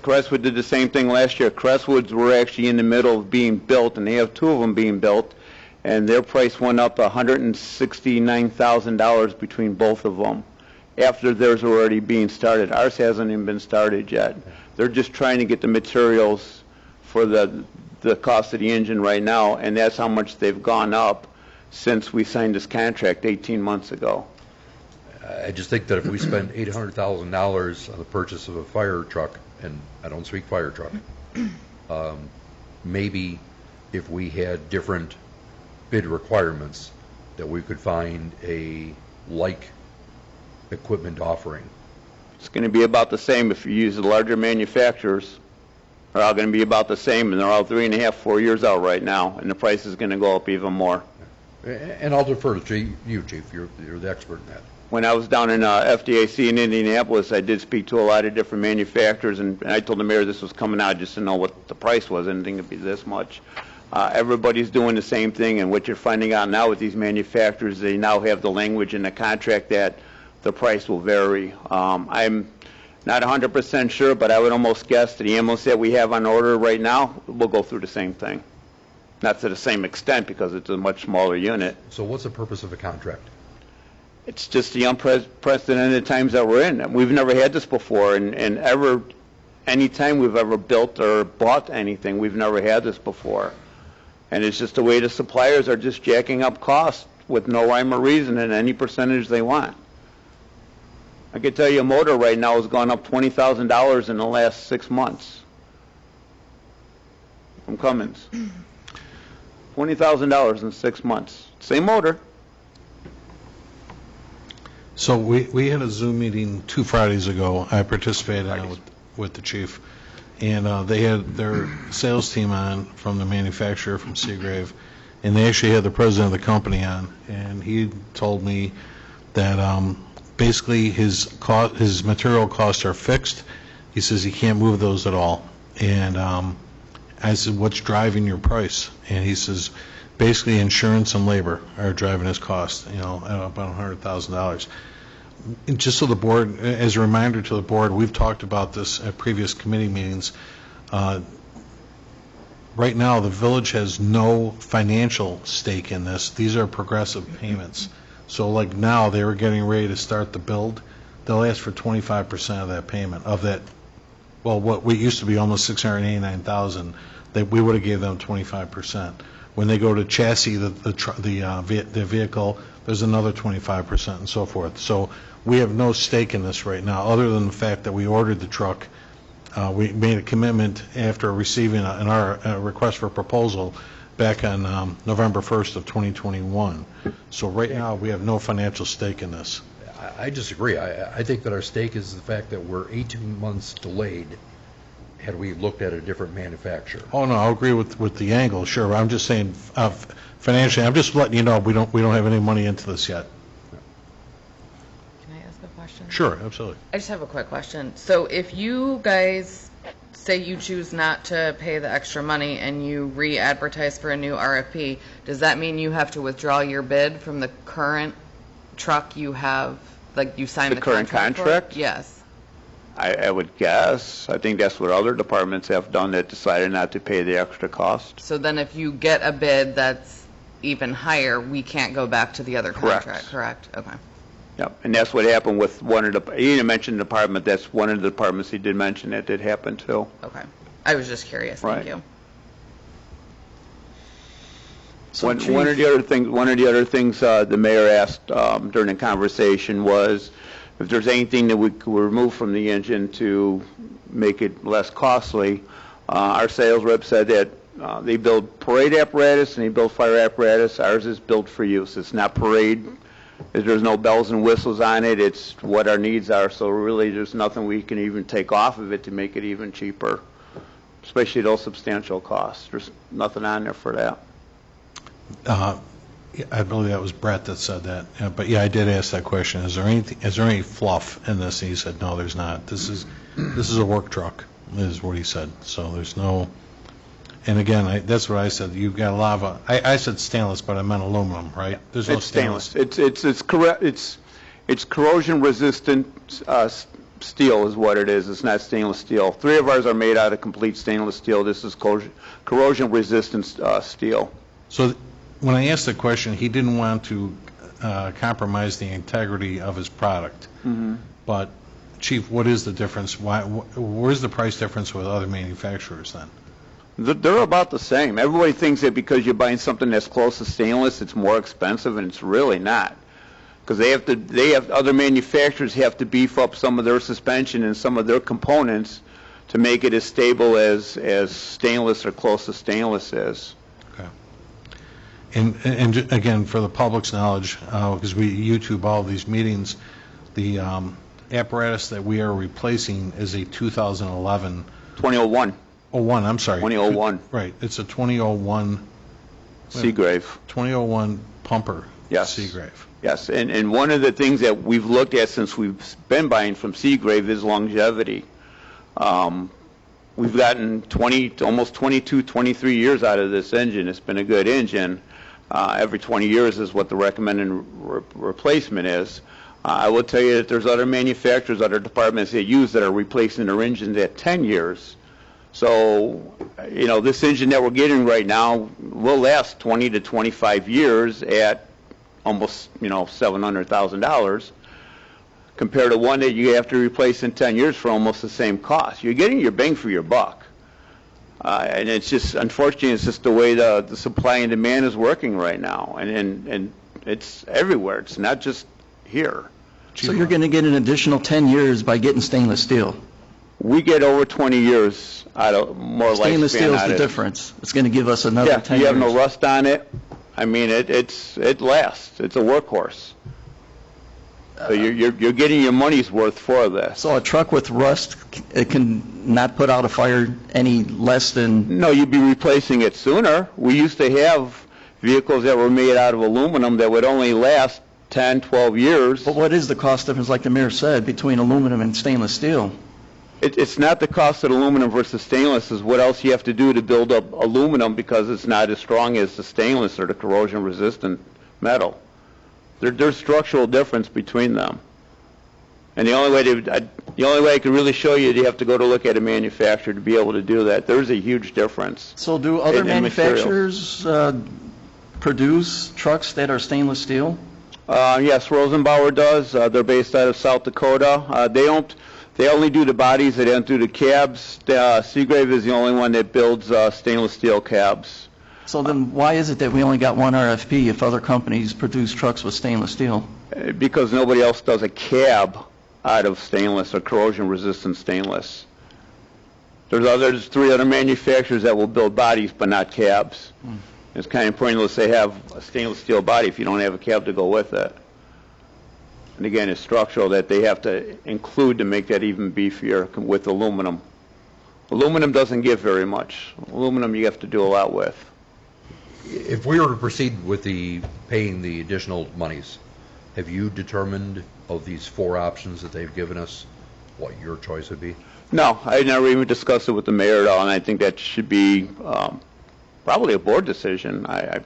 Crestwood did the same thing last year. Crestwoods were actually in the middle of being built, and they have 2 of them being built, and their price went up $169,000 between both of them after theirs were already being started. Ours hasn't even been started yet. They're just trying to get the materials for the cost of the engine right now, and that's how much they've gone up since we signed this contract 18 months ago. I just think that if we spend $800,000 on the purchase of a fire truck, and I don't speak fire truck, maybe if we had different bid requirements, that we could find a like equipment offering. It's going to be about the same if you use the larger manufacturers. They're all going to be about the same, and they're all 3.5, 4 years out right now, and the price is going to go up even more. And I'll defer to you, Chief. You're the expert in that. When I was down in FDIC in Indianapolis, I did speak to a lot of different manufacturers, and I told the mayor this was coming out just to know what the price was. I didn't think it'd be this much. Everybody's doing the same thing, and what you're finding out now with these manufacturers, they now have the language in the contract that the price will vary. I'm not 100% sure, but I would almost guess that the ambulance that we have on order right now will go through the same thing. Not to the same extent because it's a much smaller unit. So what's the purpose of the contract? It's just the unprecedented times that we're in. We've never had this before, and any time we've ever built or bought anything, we've never had this before. And it's just the way the suppliers are just jacking up costs with no rhyme or reason and any percentage they want. I can tell you a motor right now has gone up $20,000 in the last 6 months from Cummins. $20,000 in 6 months. Same motor. So we had a Zoom meeting 2 Fridays ago. I participated in it with the chief, and they had their sales team on from the manufacturer from Seagrave, and they actually had the president of the company on, and he told me that basically his material costs are fixed. He says he can't move those at all, and I said, what's driving your price? And he says, basically insurance and labor are driving his cost, at about $100,000. And just so the board, as a reminder to the board, we've talked about this at previous committee meetings. Right now, the village has no financial stake in this. These are progressive payments. So like now, they were getting ready to start the build. They'll ask for 25% of that payment, of that, well, what we used to be almost $689,000, we would have gave them 25%. When they go to chassis the vehicle, there's another 25% and so forth. So we have no stake in this right now, other than the fact that we ordered the truck. We made a commitment after receiving a request for proposal back on November 1st of 2021. So right now, we have no financial stake in this. I disagree. I think that our stake is the fact that we're 18 months delayed had we looked at a different manufacturer. Oh, no, I agree with the angle, sure. I'm just saying financially, I'm just letting you know we don't have any money into this yet. Can I ask a question? Sure, absolutely. I just have a quick question. So if you guys say you choose not to pay the extra money and you re-advertise for a new RFP, does that mean you have to withdraw your bid from the current truck you have, like you signed the current contract? For? Yes. I would guess. I think that's what other departments have done that decided not to pay the extra cost. So then if you get a bid that's even higher, we can't go back to the other contract, correct? Okay. Yep, and that's what happened with one of the, he didn't mention the department, that's one of the departments he did mention that did happen too. Okay. I was just curious. Thank you. So, One of the other things the mayor asked during the conversation was if there's anything that we could remove from the engine to make it less costly. Our sales rep said that they build parade apparatus and they build fire apparatus. Ours is built for use. It's not parade. There's no bells and whistles on it. It's what our needs are. So really there's nothing we can even take off of it to make it even cheaper, especially those substantial costs. There's nothing on there for that. I believe that was Brett that said that. But yeah, I did ask that question. Is there any fluff in this? And he said, no, there's not. This is a work truck, is what he said. So there's no. And again, that's what I said. You've got a lot of. I said stainless, but I meant aluminum, right? There's no stainless. It's corrosion resistant steel is what it is. It's not stainless steel. 3 of ours are made out of complete stainless steel. This is corrosion resistant steel. So when I asked the question, he didn't want to compromise the integrity of his product. Mm-hmm. But, Chief, what is the difference? Where's the price difference with other manufacturers then? They're about the same. Everybody thinks that because you're buying something that's close to stainless, it's more expensive, and it's really not. Because other manufacturers have to beef up some of their suspension and some of their components to make it as stable as stainless or close to stainless is. Okay. And again, for the public's knowledge, because we YouTube all these meetings, the apparatus that we are replacing is a 2011, 2001, 01, I'm sorry. 2001 Right, it's a 2001, Seagrave. 2001 pumper. Yes. Seagrave. Yes, and one of the things that we've looked at since we've been buying from Seagrave is longevity. We've gotten almost 22, 23 years out of this engine. It's been a good engine. Every 20 years is what the recommended replacement is. I will tell you that there's other manufacturers, other departments that use that are replacing their engines at 10 years. So, you know, this engine that we're getting right now will last 20 to 25 years at almost, you know, $700,000 compared to one that you have to replace in 10 years for almost the same cost. You're getting your bang for your buck. And it's just, unfortunately, it's just the way the supply and demand is working right now. And it's everywhere. It's not just here. So you're going to get an additional 10 years by getting stainless steel? We get over 20 years out of more lifespan. Stainless steel is out the of it. difference. It's going to give us another 10 years. You have no rust on it. I mean, it lasts. It's a workhorse. So you're getting your money's worth for this. So a truck with rust, it can not put out a fire any less than... No, you'd be replacing it sooner. We used to have vehicles that were made out of aluminum that would only last 10, 12 years. But what is the cost difference, like the mayor said, between aluminum and stainless steel? It's not the cost of aluminum versus stainless, it's what else you have to do to build up aluminum because it's not as strong as the stainless or the corrosion-resistant metal. There's structural difference between them. And the only way I can really show you, you have to go to look at a manufacturer to be able to do that. There's a huge difference. So do other in manufacturers produce trucks that are stainless steel? Yes, Rosenbauer does. They're based out of South Dakota. They only do the bodies, they don't do the cabs. Seagrave is the only one that builds stainless steel cabs. So then why is it that we only got one RFP if other companies produce trucks with stainless steel? Because nobody else does a cab out of stainless or corrosion-resistant stainless. There's 3 other manufacturers that will build bodies but not cabs. It's kind of pointless they have a stainless steel body if you don't have a cab to go with it. And again, it's structural that they have to include to make that even beefier with aluminum. Aluminum doesn't give very much. Aluminum you have to do a lot with. If we were to proceed with paying the additional monies, have you determined of these 4 options that they've given us what your choice would be? No, I never even discussed it with the mayor at all, and I think that should be probably a board decision. I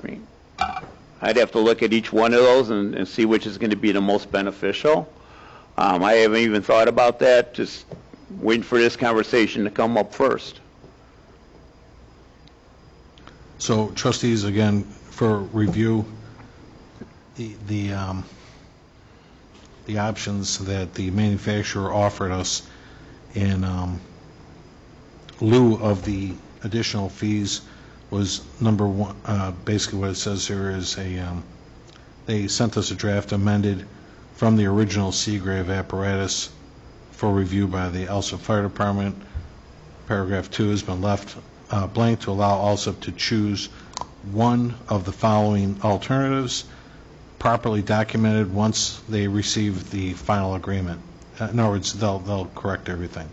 mean, I'd have to look at each one of those and see which is going to be the most beneficial. I haven't even thought about that, just waiting for this conversation to come up first. So trustees, again, for review, the options that the manufacturer offered us in lieu of the additional fees was number one. Basically what it says here is they sent us a draft amended from the original Seagrave apparatus for review by the Alsip Fire Department. Paragraph 2 has been left blank to allow Alsip to choose one of the following alternatives, properly documented once they receive the final agreement. In other words, they'll correct everything.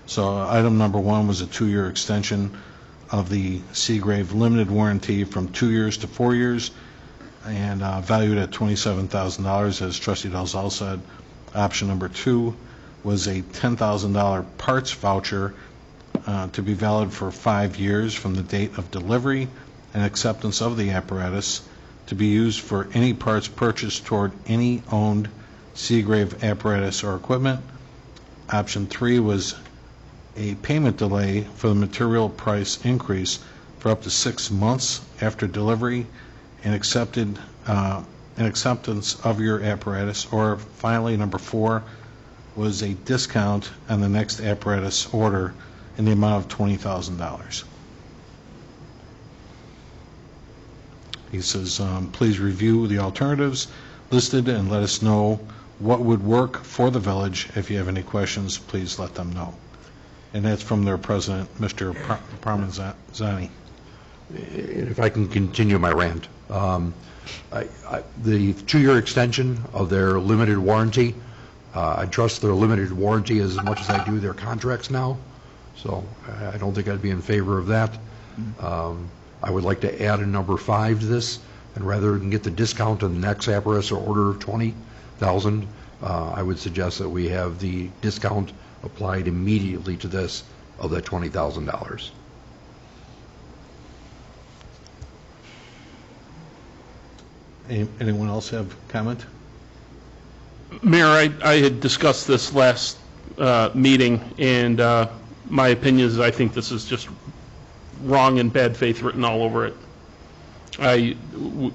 So item number 1 was a 2-year extension of the Seagrave limited warranty from 2 years to 4 years, and valued at $27,000, as Trustee Dalzell said. Option number 2 was a $10,000 parts voucher to be valid for 5 years from the date of delivery and acceptance of the apparatus, to be used for any parts purchased toward any owned Seagrave apparatus or equipment. Option 3 was a payment delay for the material price increase for up to 6 months after delivery and acceptance of your apparatus. Or finally, number 4 was a discount on the next apparatus order in the amount of $20,000. He says, please review the alternatives listed and let us know what would work for the village. If you have any questions, please let them know. and that's from their president, Mr. Parmezzani. If I can continue my rant. The 2-year extension of their limited warranty, I trust their limited warranty as much as I do their contracts now, so I don't think I'd be in favor of that. I would like to add a number 5 to this, and rather than get the discount on the next apparatus or order of $20,000, I would suggest that we have the discount applied immediately to this of that $20,000. Anyone else have comment? Mayor, I had discussed this last meeting, and my opinion is I think this is just wrong and bad faith written all over it.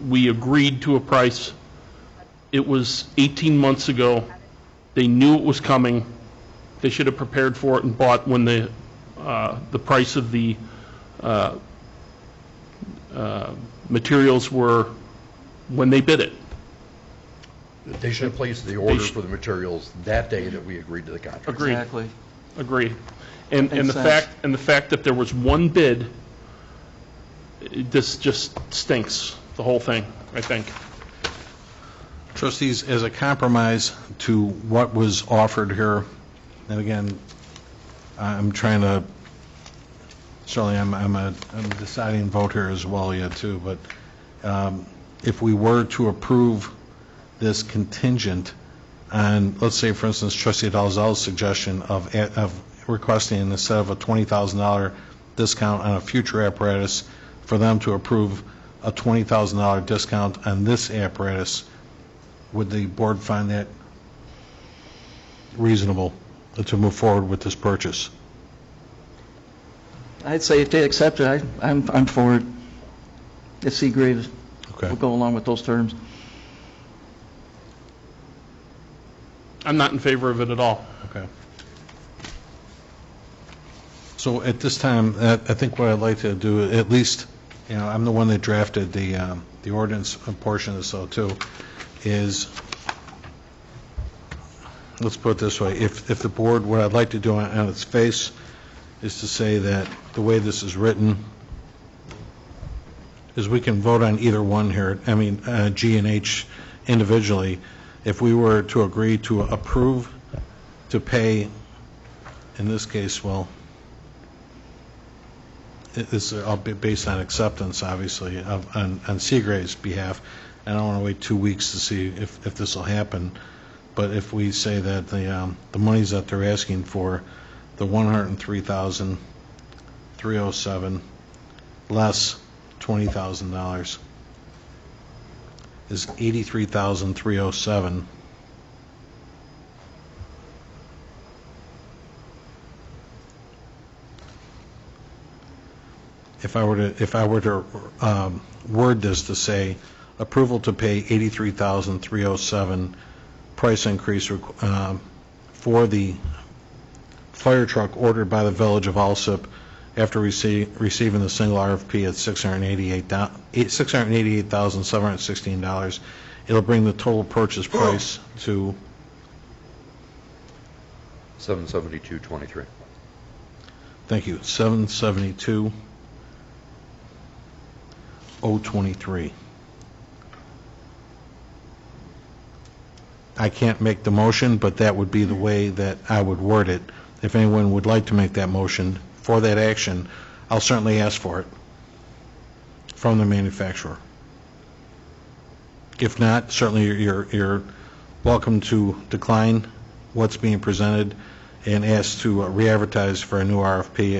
We agreed to a price. It was 18 months ago. They knew it was coming. They should have prepared for it and bought when the price of the materials were when they bid it. They should have placed the order for the materials that day that we agreed to the contract. Agreed. Exactly. Agreed. And Makes the fact that there was one bid, this just stinks, the whole thing, I think. Trustees, as a compromise to what was offered here, and again, I'm trying to, certainly I'm a deciding vote here as well yet too, but if we were to approve this contingent on, let's say, for instance, Trustee Dalzell's suggestion of requesting, instead of a $20,000 discount on a future apparatus, for them to approve a $20,000 discount on this apparatus, would the board find that reasonable to move forward with this purchase? I'd say if they accept it, I'm for it. If Seagraves Okay. will go along with those terms. I'm not in favor of it at all. Okay. So at this time, I think what I'd like to do, at least, I'm the one that drafted the ordinance portion of this, so too, is, let's put it this way, if the board, what I'd like to do on its face is to say that the way this is written is we can vote on either one here, G and H individually. If we were to agree to approve to pay, in this case, well, it's all based on acceptance, obviously, on Seagrave's behalf. And I don't want to wait 2 weeks to see if this will happen. But if we say that the monies that they're asking for, the $103,307 less $20,000 is $83,307. If I were to word this to say approval to pay $83,307 price increase for the fire truck ordered by the Village of Alsip after receiving the single RFP at $688,716, it'll bring the total purchase price to $772.23. Thank you. $772,023. I can't make the motion, but that would be the way that I would word it. If anyone would like to make that motion for that action, I'll certainly ask for it from the manufacturer. If not, certainly you're welcome to decline what's being presented and ask to re-advertise for a new RFP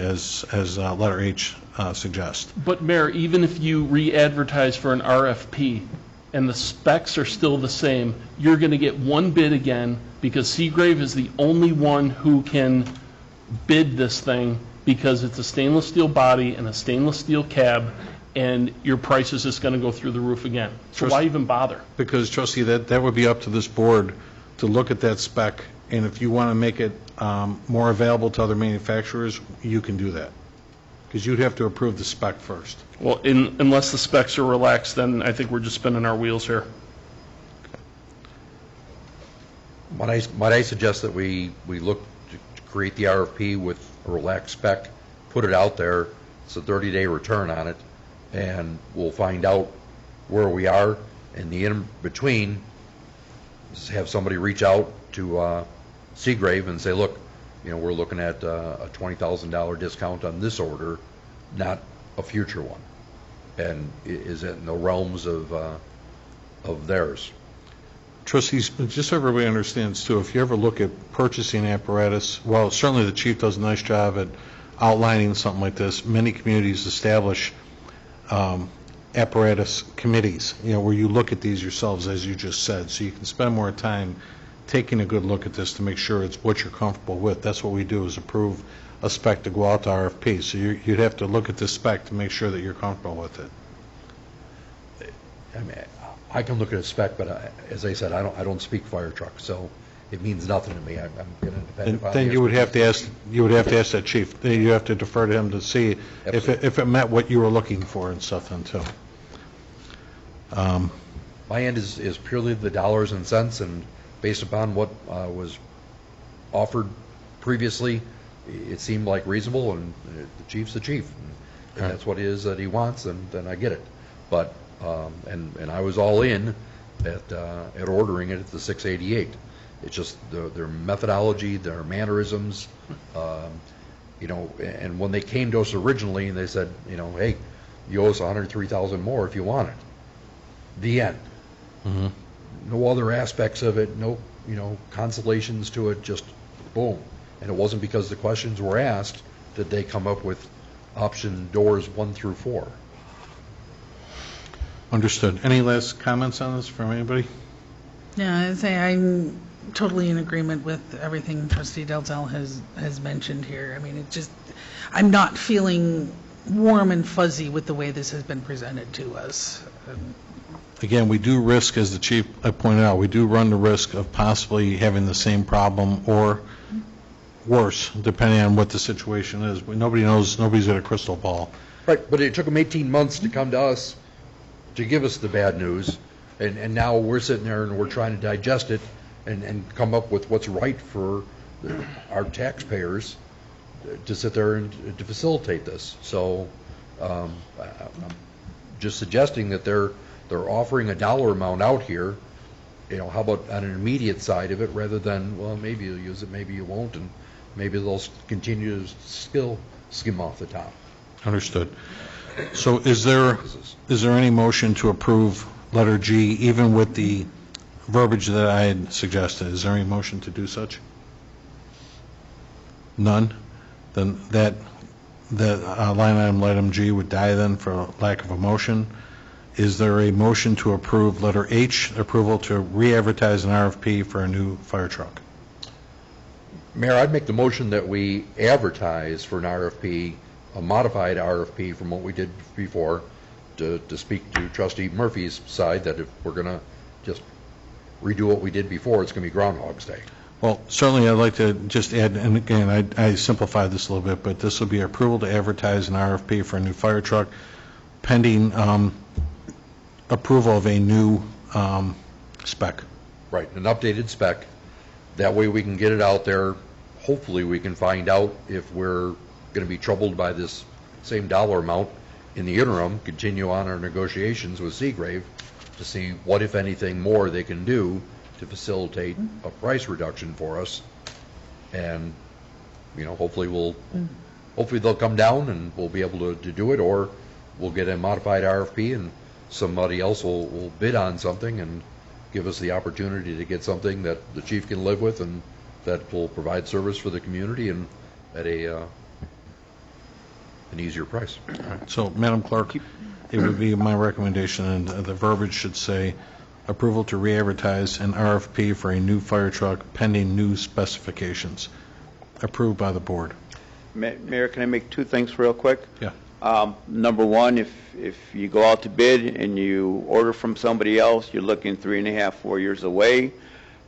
as letter H suggests. But Mayor, even if you re-advertise for an RFP and the specs are still the same, you're going to get one bid again because Seagrave is the only one who can bid this thing because it's a stainless steel body and a stainless steel cab, and your price is just going to go through the roof again. So why even bother? Because, Trustee, that would be up to this board to look at that spec, and if you want to make it more available to other manufacturers, you can do that. Because you'd have to approve the spec first. Well, unless the specs are relaxed, then I think we're just spinning our wheels here. Might I suggest that we look to create the RFP with a relaxed spec, put it out there, it's a 30-day return on it, and we'll find out where we are. In the in-between, just have somebody reach out to Seagrave and say, look, we're looking at a $20,000 discount on this order, not a future one. And is it in the realms of theirs? Trustees, just so everybody understands too, if you ever look at purchasing apparatus, well, certainly the chief does a nice job at outlining something like this. Many communities establish apparatus committees, where you look at these yourselves, as you just said, so you can spend more time taking a good look at this to make sure it's what you're comfortable with. That's what we do, is approve a spec to go out to RFP. So you'd have to look at this spec to make sure that you're comfortable with it. I mean, I can look at a spec, but as I said, I don't speak fire truck, so it means nothing to me. I'm going to depend upon. Then you would have to ask that chief. You have to defer to him to see if it met what you were looking for and stuff then too. My end is purely the dollars and cents, and based upon what was offered previously, it seemed like reasonable, and the chief's the chief, and that's what it is that he wants, and then I get it. But and I was all in at ordering it at the 688. It's just their methodology, their mannerisms, and when they came to us originally and they said, hey, you owe us $103,000 more if you want it. The end. Mm-hmm. No other aspects of it, no, consolations to it, just boom. And it wasn't because the questions were asked that they come up with option doors 1 through 4. Understood. Any last comments on this from anybody? Yeah, I'd say I'm totally in agreement with everything Trustee Delzell has mentioned here. I mean, I'm not feeling warm and fuzzy with the way this has been presented to us. Again, we do risk, as the chief pointed out, we do run the risk of possibly having the same problem or worse, depending on what the situation is. Nobody knows. Nobody's got a crystal ball. Right, but it took them 18 months to come to us to give us the bad news, and now we're sitting there and we're trying to digest it and come up with what's right for our taxpayers to sit there and to facilitate this. So I'm just suggesting that they're offering a dollar amount out here. How about on an immediate side of it, rather than, well, maybe you'll use it, maybe you won't, and maybe they'll continue to still skim off the top. Understood. So is there any motion to approve letter G, even with the verbiage that I had suggested? Is there any motion to do such? None? Then that line item G would die then for lack of a motion. Is there a motion to approve letter H, approval to re-advertise an RFP for a new fire truck? Mayor, I'd make the motion that we advertise for an RFP, a modified RFP from what we did before, to speak to Trustee Murphy's side, that if we're going to just redo what we did before, it's going to be Groundhog's Day. Well, certainly I'd like to just add, and again, I simplified this a little bit, but this will be approval to advertise an RFP for a new fire truck pending approval of a new spec. Right, an updated spec. That way we can get it out there. Hopefully we can find out if we're going to be troubled by this same dollar amount. In the interim, continue on our negotiations with Seagrave to see what, if anything, more they can do to facilitate a price reduction for us. And, hopefully they'll come down and we'll be able to do it, or we'll get a modified RFP and somebody else will bid on something and give us the opportunity to get something that the chief can live with and that will provide service for the community and at an easier price. All right. So, Madam Clerk, it would be my recommendation, and the verbiage should say, approval to re-advertise an RFP for a new fire truck pending new specifications. Approved by the board. Mayor, can I make 2 things real quick? Yeah. Number one, if you go out to bid and you order from somebody else, you're looking 3.5, 4 years away.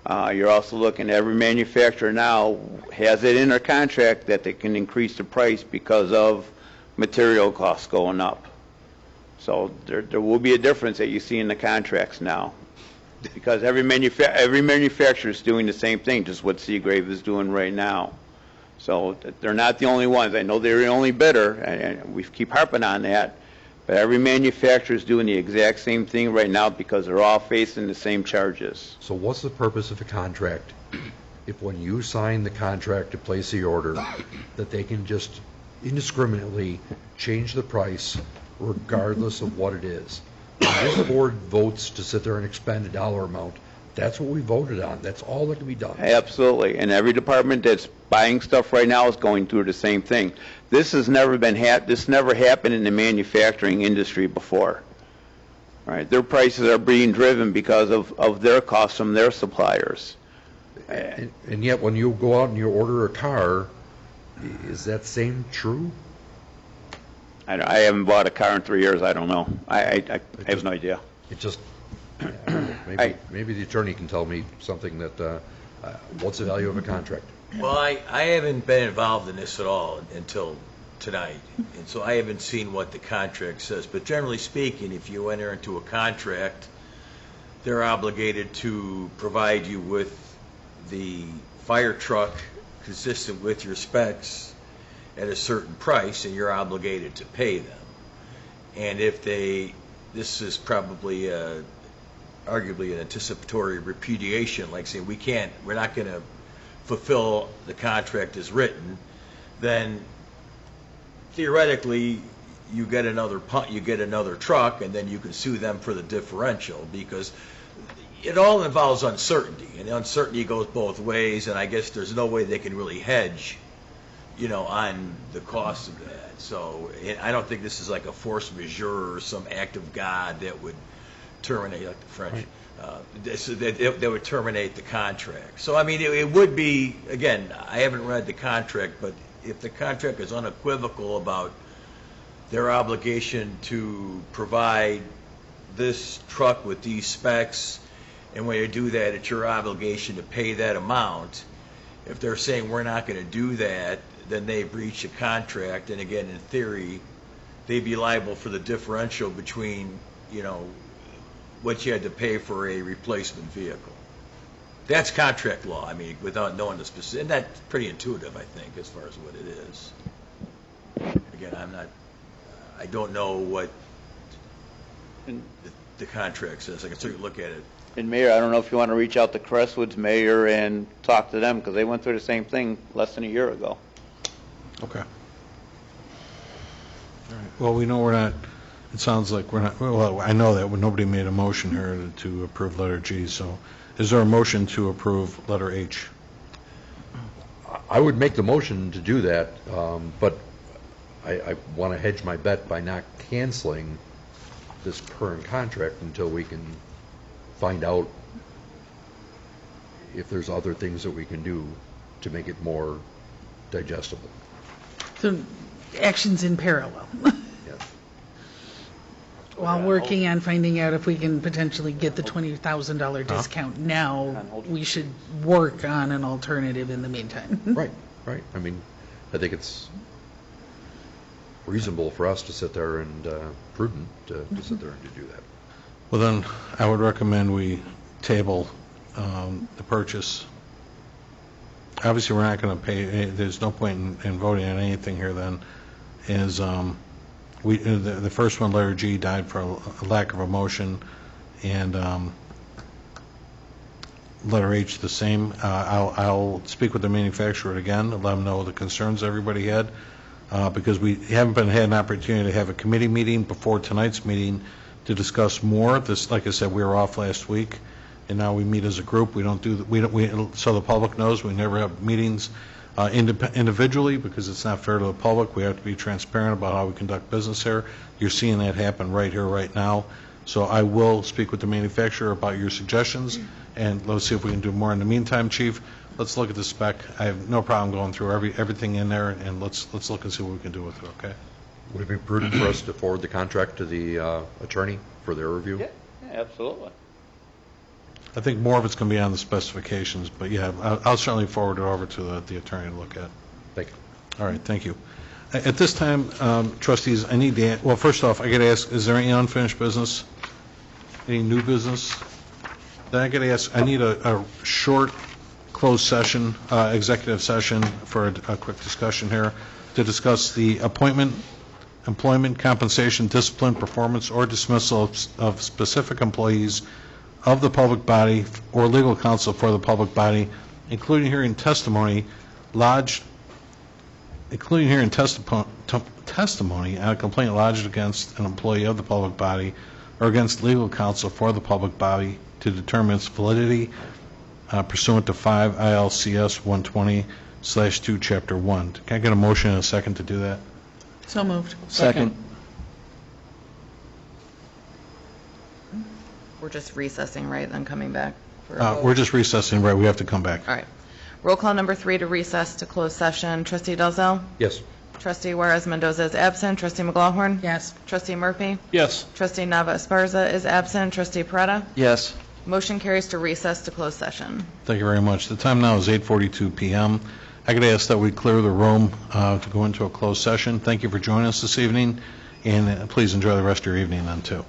You're also looking, every manufacturer now has it in their contract that they can increase the price because of material costs going up. So there will be a difference that you see in the contracts now, because every manufacturer is doing the same thing, just what Seagrave is doing right now. So they're not the only ones. I know they're the only bidder, and we keep harping on that, but every manufacturer is doing the exact same thing right now because they're all facing the same charges. So what's the purpose of a contract if when you sign the contract to place the order, that they can just indiscriminately change the price regardless of what it is? If the board votes to sit there and expend a dollar amount, that's what we voted on. That's all that can be done. Absolutely, and every department that's buying stuff right now is going through the same thing. This has never been this never happened in the manufacturing industry before. Right? Their prices are being driven because of their costs from their suppliers. And yet, when you go out and you order a car, is that same true? I haven't bought a car in 3 years. I don't know. I have no idea. It just, maybe the attorney can tell me something that, what's the value of a contract? Well, I haven't been involved in this at all until tonight, and so I haven't seen what the contract says. But generally speaking, if you enter into a contract, they're obligated to provide you with the fire truck consistent with your specs at a certain price, and you're obligated to pay them. And if this is probably arguably an anticipatory repudiation, like saying we're not going to fulfill the contract as written, then theoretically you get another truck, and then you can sue them for the differential, because it all involves uncertainty, and uncertainty goes both ways, and I guess there's no way they can really hedge, on the cost of that. So I don't think this is like a force majeure or some act of God that would terminate, like the French, that would terminate the contract. So, I mean, it would be, again, I haven't read the contract, but if the contract is unequivocal about their obligation to provide this truck with these specs, and when you do that, it's your obligation to pay that amount. If they're saying we're not going to do that, then they breach a contract, and again, in theory, they'd be liable for the differential between, what you had to pay for a replacement vehicle. That's contract law, I mean, without knowing the specific, and that's pretty intuitive, I think, as far as what it is. Again, I don't know what the contract says. I can certainly look at it. And Mayor, I don't know if you want to reach out to Crestwood's mayor and talk to them, because they went through the same thing less than a year ago. Okay. All right. Well, we know we're not, it sounds like we're not, well, I know that nobody made a motion here to approve letter G, so is there a motion to approve letter H? I would make the motion to do that, but I want to hedge my bet by not canceling this current contract until we can find out if there's other things that we can do to make it more digestible. So actions in parallel. Yes. While working on finding out if we can potentially get the $20,000 discount now, we should work on an alternative in the meantime. Right. I mean, I think it's reasonable for us to sit there and prudent to sit there and to do that. Well, then, I would recommend we table the purchase. Obviously, we're not going to pay, there's no point in voting on anything here then, is the first one, letter G, died for a lack of a motion, and letter H the same. I'll speak with the manufacturer again and let them know the concerns everybody had, because we haven't had an opportunity to have a committee meeting before tonight's meeting to discuss more. This, like I said, we were off last week, and now we meet as a group. We don't do so the public knows we never have meetings individually, because it's not fair to the public. We have to be transparent about how we conduct business here. You're seeing that happen right here, right now. So I will speak with the manufacturer about your suggestions, and let's see if we can do more. In the meantime, Chief, let's look at the spec. I have no problem going through everything in there, and let's look and see what we can do with it, okay? Would it be prudent for us to forward the contract to the attorney for their review? Yeah, absolutely. I think more of it's going to be on the specifications, but yeah, I'll certainly forward it over to the attorney to look at. Thank you. All right, thank you. At this time, trustees, I need to, well, first off, I got to ask, is there any unfinished business? Any new business? Then I got to ask, I need a short, closed session, executive session for a quick discussion here to discuss the appointment, employment, compensation, discipline, performance, or dismissal of specific employees of the public body or legal counsel for the public body, including hearing testimony lodged, testimony on a complaint lodged against an employee of the public body or against legal counsel for the public body to determine its validity pursuant to 5 ILCS 120/2, Chapter 1. Can I get a motion and a second to do that? So moved. Second. We're just recessing, right, then coming back? for a vote? We're just recessing, right, we have to come back. All right. Roll call number 3 to recess to close session. Trustee Dalzell? Yes. Trustee Juarez Mendoza is absent. Trustee McLaughlin? Yes. Trustee Murphy? Yes. Trustee Nava Esparza is absent. Trustee Peretta? Yes. Motion carries to recess to close session. Thank you very much. The time now is 8:42 PM. I could ask that we clear the room to go into a closed session. Thank you for joining us this evening, and please enjoy the rest of your evening then, too.